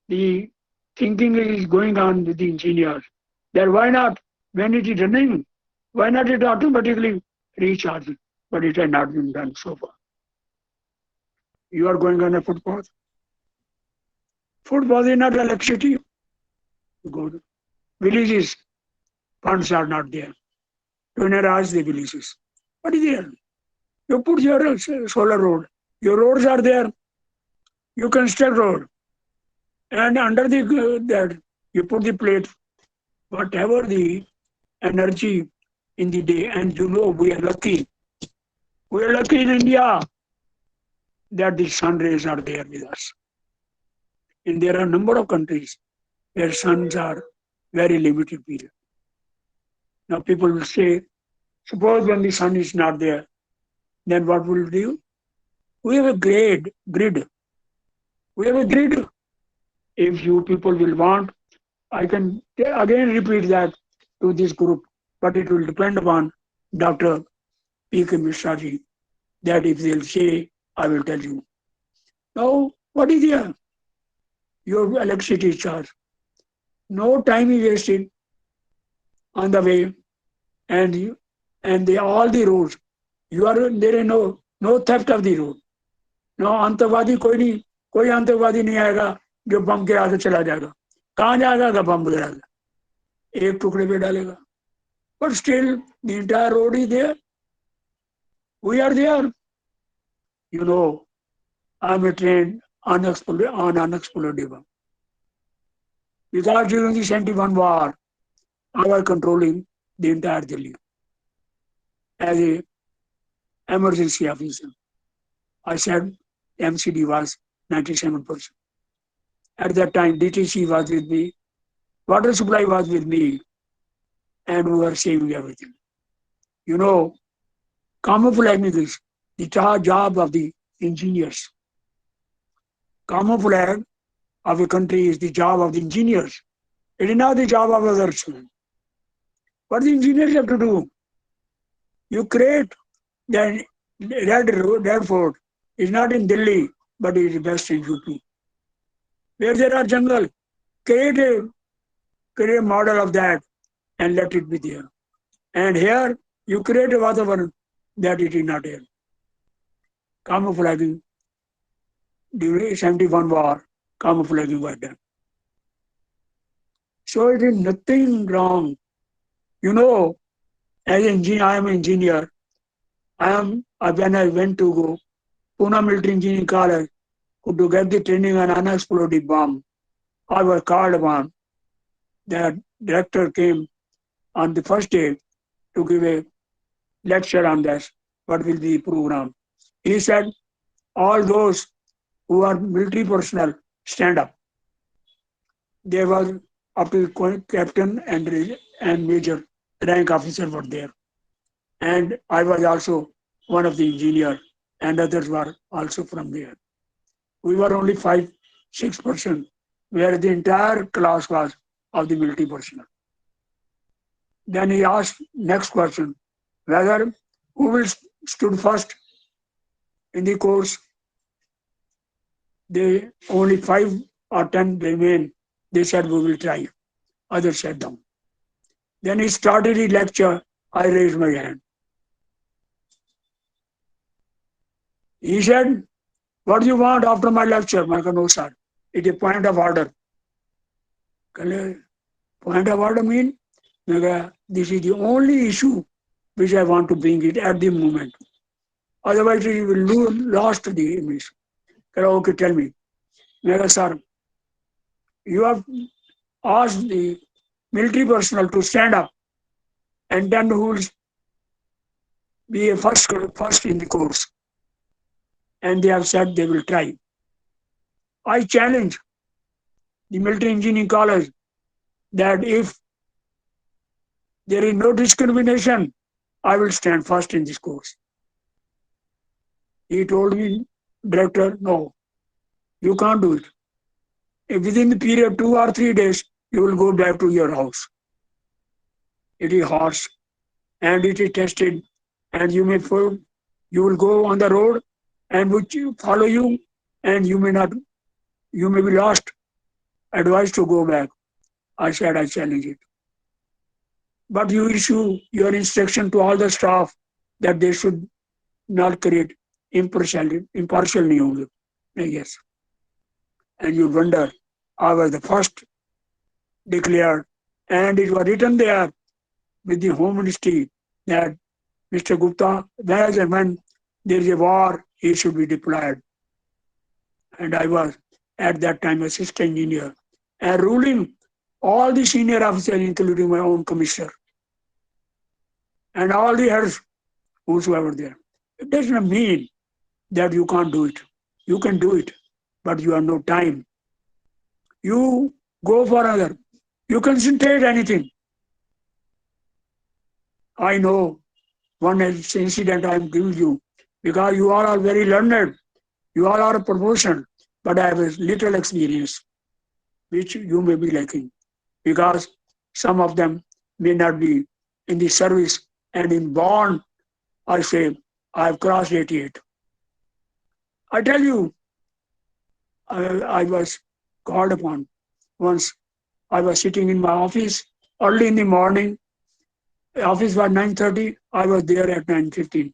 The thinking is going on with the engineers that why not, when it is running, why not it automatically recharge it? But it has not been done so far. You are going on a footpath. Footpath is not electricity. Good. Villages, funds are not there. To enlarge the villages. What is there? You put your solar road. Your roads are there. You construct road. And under the that you put the plate, whatever the energy in the day, and you know we are lucky. We are lucky in India that the sun rays are there with us. And there are a number of countries where suns are very limited period. Now people will say, suppose when the sun is not there, then what will we do? We have a grid. We have a grid. If you people will want, I can again repeat that to this group, but it will depend upon Dr. P.K. Mishraji, that if they'll say, I will tell you. Now, what is there? Your electricity charge. No time is wasted on the way, and all the roads. There is no theft of the road. No आतंकवादी कोई आतंकवादी नहीं आएगा जो बम गिरा के चला जाएगा. कहाँ जाएगा अगर बम गिराएगा? एक टुकड़े पे डालेगा. But still, the entire road is there. We are there. You know, I'm a trained on unexploded bomb. Because during the 71 war, I was controlling the entire Delhi as a emergency officer. I said MCD was 97%. At that time, DTC was with me, water supply was with me, and we were saving everything. You know, camouflage is the job of the engineers. Camouflage of a country is the job of the engineers. It is not the job of others. What the engineers have to do? You create the red fort. It's not in Delhi, but it is best in UP. Where there are jungle, create a model of that and let it be there. And here, you create a Vatavan that it is not here. Camouflaging during 71 war, camouflaging was done. So it is nothing wrong. You know, as an engineer, I am an engineer. When I went to go Pune Military Engineering College to get the training on unexploded bomb, I was called upon. The director came on the first day to give a lecture on this. What will be the program? He said, all those who are military personnel, stand up. There was up to captain and major rank officer were there. And I was also one of the engineers, and others were also from there. We were only 5-6%, where the entire class was of the military personnel. Then he asked next question, whether who will stood first in the course. They only 5 or 10 remain. They said we will try. Others said no. Then he started his lecture. I raised my hand. He said, what do you want after my lecture? I said, no, sir. It is a point of order. Point of order means this is the only issue which I want to bring it at the moment. Otherwise, you will lost the image. Okay, tell me. Sir, you have asked the military personnel to stand up, and then who will be first in the course. and they have said they will try. I challenge the military engineering college that if there is no discrimination, I will stand first in this course. He told me, Director, no, you can't do it. If within the period 2 or 3 days, you will go back to your house. It is harsh and it is tested, and you will go on the road and which follow you, and you may be lost. Advised to go back. I said I challenge it. But you issue your instruction to all the staff that they should not create impartial news. Yes. And you wonder, I was the first declared, and it was written there with the Home Ministry that Mr. Gupta, whereas and when there is a war, he should be deployed. And I was at that time assistant engineer and ruling all the senior officers, including my own commissioner, and all the heads, whosoever there. It does not mean that you can't do it. You can do it, but you have no time. You go for other. You concentrate anything. I know one incident I am giving you, because you all are very learned. You all are a promotion, but I have a little experience, which you may be lacking, because some of them may not be in the service, and in bond, I say, I have crossed 88. I tell you, I was called upon. Once I was sitting in my office early in the morning. The office was 9:30. I was there at 9:15.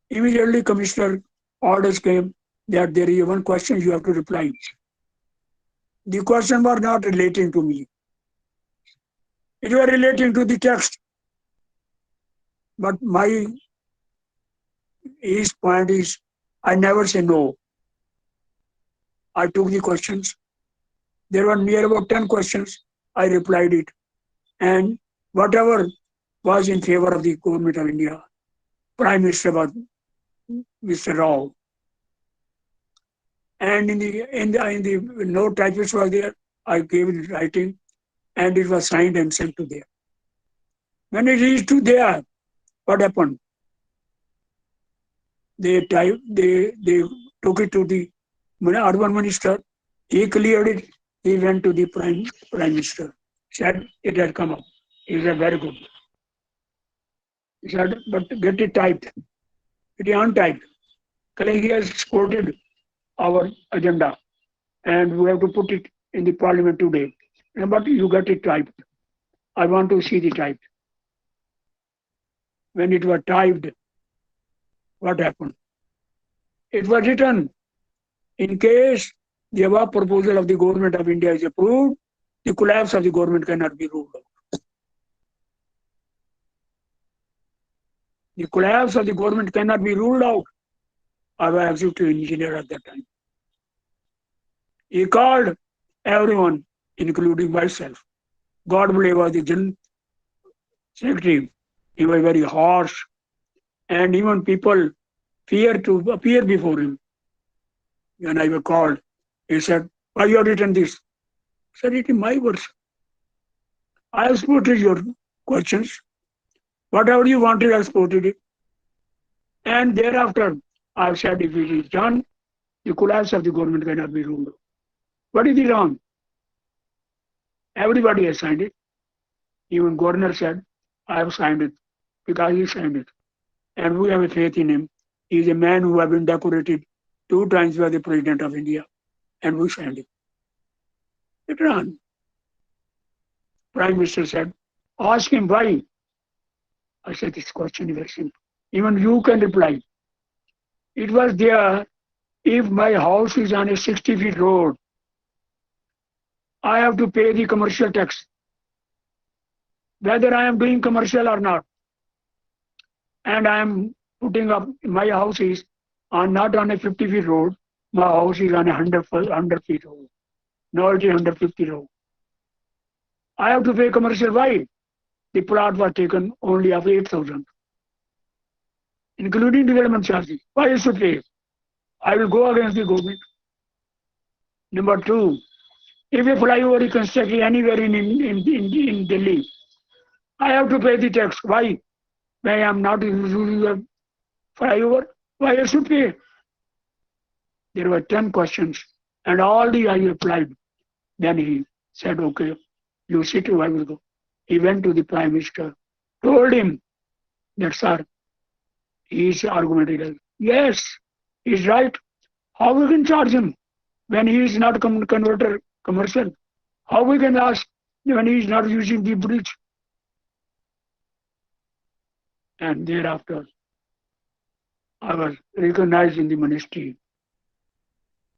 Immediately, commissioner orders came that there is one question you have to reply. The question was not relating to me. It was relating to the text. But his point is, I never say no. I took the questions. There were near about 10 questions. I replied it. And whatever was in favor of the government of India, Prime Minister was Mr. Rao. And in the no typist was there. I gave it writing, and it was signed and sent to there. When it reached to there, what happened? They took it to the urban minister. He cleared it. He went to the prime minister. Said it had come up. He said, very good. He said, but get it typed. It is untyped. He has quoted our agenda, and we have to put it in the parliament today. But you get it typed. I want to see the typed. When it was typed, what happened? It was written, in case the above proposal of the government of India is approved, the collapse of the government cannot be ruled out. The collapse of the government cannot be ruled out. I was executive engineer at that time. He called everyone, including myself. God was the general secretary. He was very harsh, and even people feared to appear before him. When I was called, he said, why you have written this? I said, it is my words. I have supported your questions. Whatever you wanted, I supported it. And thereafter, I have said, if it is done, the collapse of the government cannot be ruled out. What is the wrong? Everybody has signed it. Even governor said, I have signed it, because he signed it. And we have a faith in him. He is a man who has been decorated 2 times by the President of India, and we signed it. It ran. Prime Minister said, ask him why. I said, this question is very simple. Even you can reply. It was there, if my house is on a 60-feet road, I have to pay the commercial tax, whether I am doing commercial or not. And I am putting up, my house is not on a 50-feet road, my house is on a 100-feet road. Now it is 150 road. I have to pay commercial. Why? The plot was taken only of 8,000, including development charges. Why I should pay? I will go against the government. Number two, if a flyover is constructed anywhere in Delhi, I have to pay the tax. Why? Why I am not using the flyover? Why I should pay? There were 10 questions, and all the I replied. Then he said, okay, you sit, I will go. He went to the Prime Minister, told him that, sir, his argument is, yes, he's right. How we can charge him when he is not converter commercial? How we can ask when he is not using the bridge? And thereafter, I was recognized in the ministry.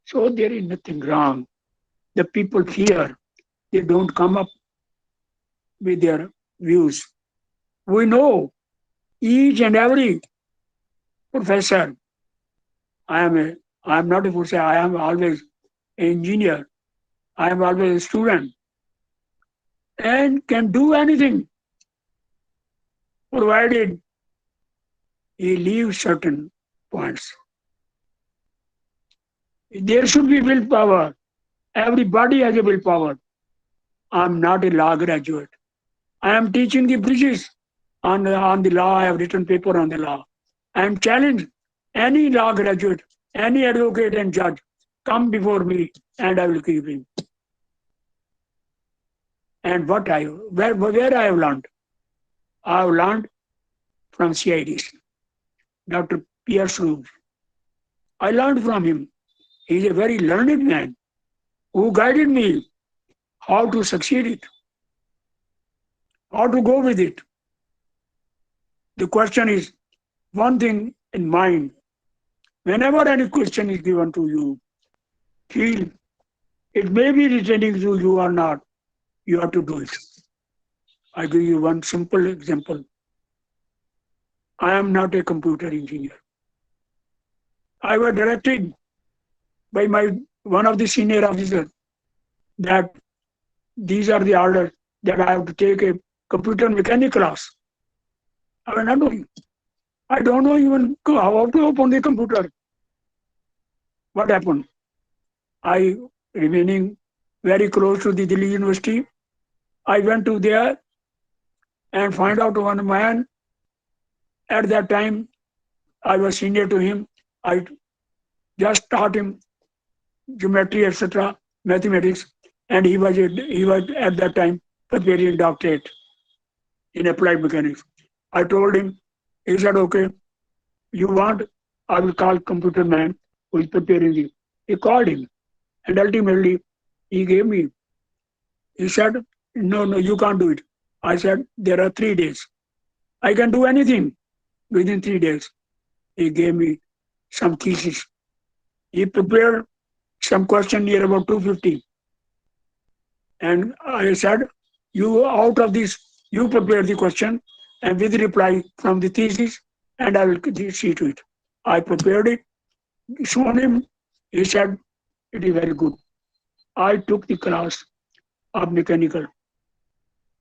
So there is nothing wrong. The people fear. They don't come up with their views. We know each and every professor. I am not a professor. I am always an engineer. I am always a student and can do anything provided he leaves certain points. There should be willpower. Everybody has a willpower. I am not a law graduate. I am teaching the bridges on the law. I have written paper on the law. I am challenged any law graduate, any advocate and judge, come before me and I will keep him. And where I have learned? I have learned from CIDs, Dr. Pierce. I learned from him. He is a very learned man who guided me how to succeed it, how to go with it. The question is one thing in mind. Whenever any question is given to you, feel it may be returning to you or not, you have to do it. I give you one simple example. I am not a computer engineer. I was directed by one of the senior officers that these are the orders that I have to take a computer mechanic class. I was not knowing. I don't know even how to open the computer. What happened? I, remaining very close to the Delhi University, I went to there and find out one man. At that time, I was senior to him. I just taught him geometry, etc., mathematics, and he was at that time preparing doctorate in applied mechanics. I told him, he said, okay, you want, I will call computer man who is preparing you. He called him, and ultimately he gave me. He said, no, you can't do it. I said, there are 3 days. I can do anything within 3 days. He gave me some thesis. He prepared some question near about 250. And I said, you out of this, you prepare the question and with reply from the thesis, and I will see to it. I prepared it, shown him. He said, it is very good. I took the class of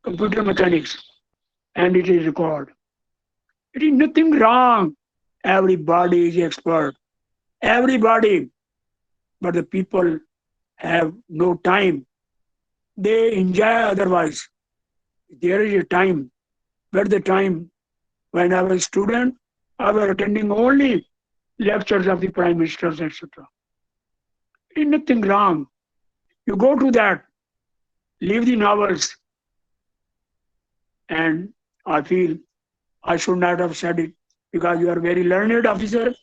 computer mechanics, and it is recorded. It is nothing wrong. Everybody is expert. Everybody. But the people have no time. They enjoy otherwise. There is a time. But the time when I was a student, I was attending only lectures of the prime ministers, etc. There is nothing wrong. You go to that, leave the novels, and I feel I should not have said it because you are a very learned officer,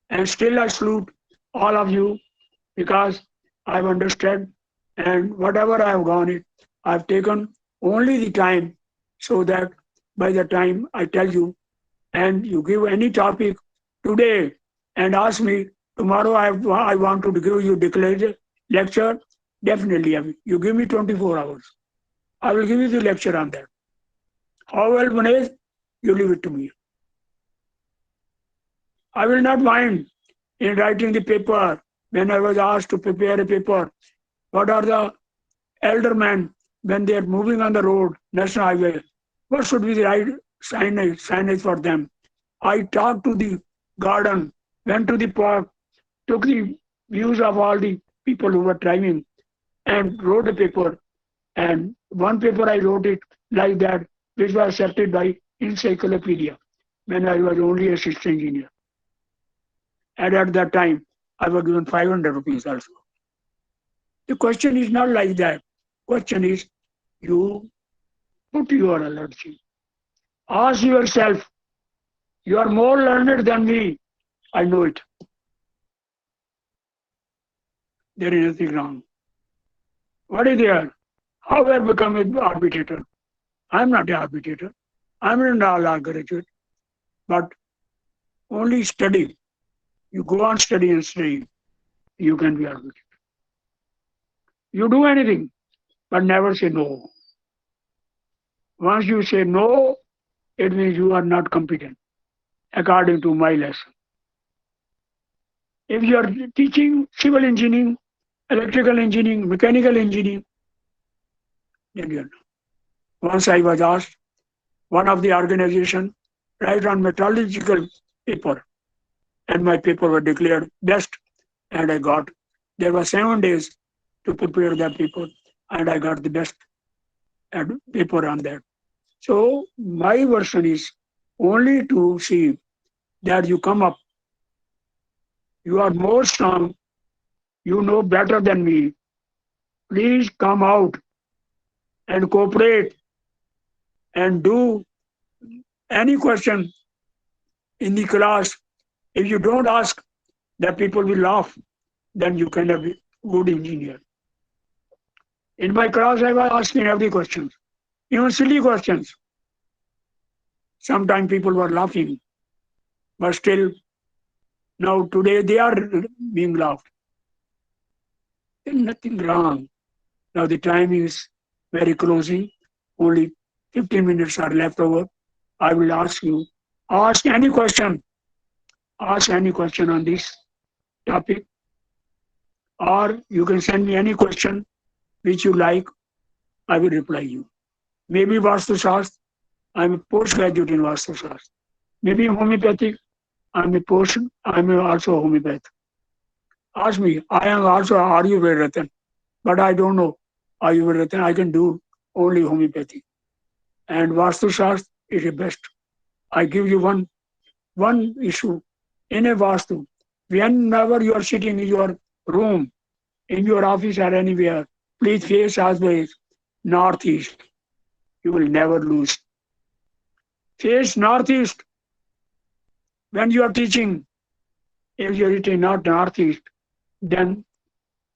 and still I salute all of you because I've understood, and whatever I have gone it, I've taken only the time so that by the time I tell you, and you give any topic today and ask me tomorrow I want to give you declared lecture, definitely I will. You give me 24 hours. I will give you the lecture on that. How well managed, you leave it to me. I will not mind in writing the paper when I was asked to prepare a paper. What are the elder men when they are moving on the road, national highway? What should be the right signage for them? I talked to the garden, went to the park, took the views of all the people who were driving and wrote a paper. And one paper I wrote it like that, which was accepted by Encyclopedia when I was only assistant engineer. And at that time, I was given 500 rupees also. The question is not like that. Question is, you put your allergy. Ask yourself, you are more learned than me. I know it. There is nothing wrong. What is there? How have I become an arbitrator? I'm not an arbitrator. I'm not a law graduate. But only study. You go on study and study. You can be arbitrator. You do anything, but never say no. Once you say no, it means you are not competent, according to my lesson. If you are teaching civil engineering, electrical engineering, mechanical engineering, then you are not. Once I was asked, one of the organization write on metallurgical paper, and my paper was declared best, and I got. There were 7 days to prepare that paper, and I got the best paper on that. So my version is only to see that you come up. You are more strong. You know better than me. Please come out and cooperate and do any question in the class. If you don't ask, the people will laugh. Then you cannot be good engineer. In my class, I was asking every question, even silly questions. Sometimes people were laughing, but still, now today they are being laughed. There's nothing wrong. Now the time is very closing. Only 15 minutes are left over. I will ask you, ask any question. Ask any question on this topic. Or you can send me any question which you like. I will reply you. Maybe Vastu Shastra. I'm a postgraduate in Vastu Shastra. Maybe homeopathic. I'm also homeopath. Ask me. I am also Ayurveda, but I don't know Ayurveda. I can do only homeopathy. And Vastu Shastra is the best. I give you one issue. In a Vastu, whenever you are sitting in your room, in your office or anywhere, please face always northeast. You will never lose. Face northeast. When you are teaching, if you are eating not northeast, then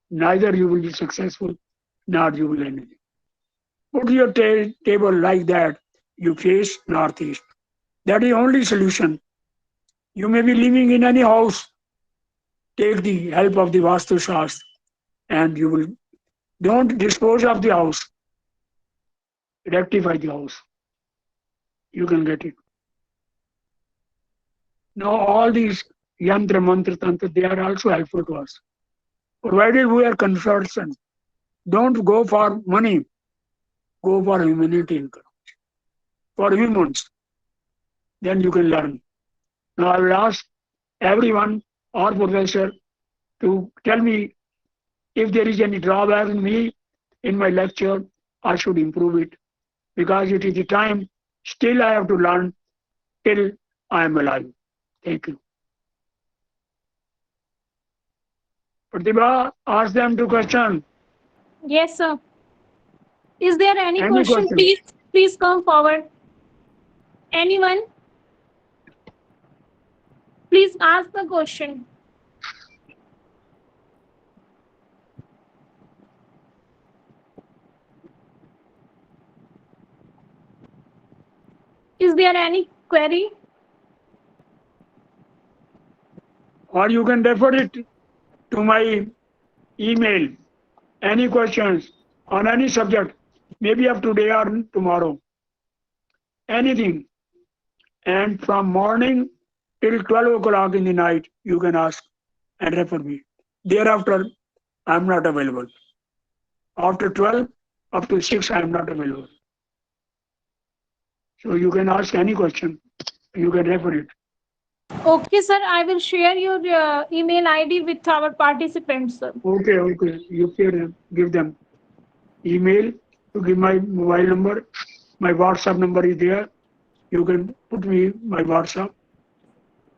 neither you will be successful, nor you will anything. Put your table like that, you face northeast. That is the only solution. You may be living in any house. Take the help of the Vastu Shastra and you will, don't dispose of the house. Rectify the house. You can get it. Now all these yantra, mantra, tantra, they are also helpful to us. Provided we are concerned, don't go for money, go for humanity income. For humans, then you can learn. Now I will ask everyone or professor to tell me if there is any drawback in me in my lecture, I should improve it. Because it is the time still I have to learn till I am alive. Thank you. Pratibha, ask them to question. Yes, sir. Is there any Any question? question? Please come forward. Anyone? Please ask the question. Is there any query? Or you can refer it to my email. Any questions on any subject, maybe of today or tomorrow. Anything. And from morning till 12 o'clock in the night, you can ask and refer me. Thereafter, I'm not available. After 12, up to 6, I'm not available. So you can ask any question. You can refer it. Okay, sir. I will share your email ID with our participants, sir. Okay, you give them email to give my mobile number. My WhatsApp number is there. You can put me my WhatsApp.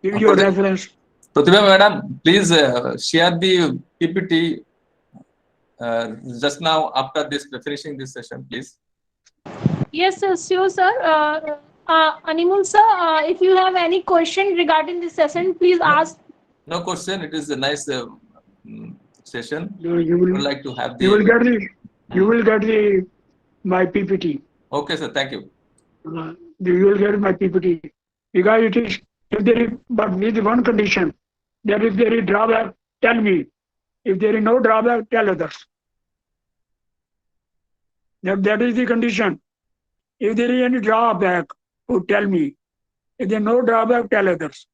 Give your reference. Pratibha madam, please share the PPT just now after this finishing this session, please. Yes, sir. Sure, sir. Animal, sir, if you have any question regarding this session, please ask. No question. It is a nice session. You will would like to have the. you will get the you will get the my PPT. Okay, sir. Thank you. You will get my PPT because it is if there is but with one condition that if there is drawback, tell me. If there is no drawback, tell others. That is the condition. If there is any drawback, oh, tell me. If there is no drawback, tell others.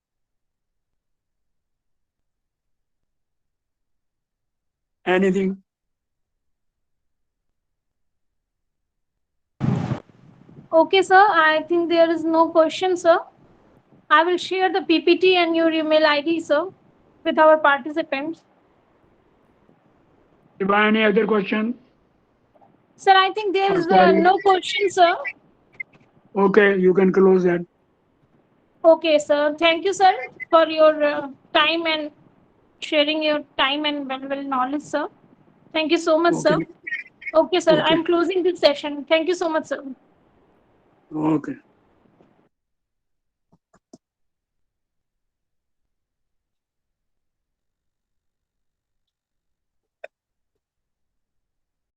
Anything? Okay, sir. I think there is no question, sir. I will share the PPT and your email ID, sir, with our participants. Any other question? Sir, I think there is no question, sir. Okay, you can close that. Okay, sir. Thank you, sir, for your time and sharing your time and valuable knowledge, sir. Thank you so much, sir. Okay, sir. Okay. I'm closing this session. Thank you so much, sir. Okay.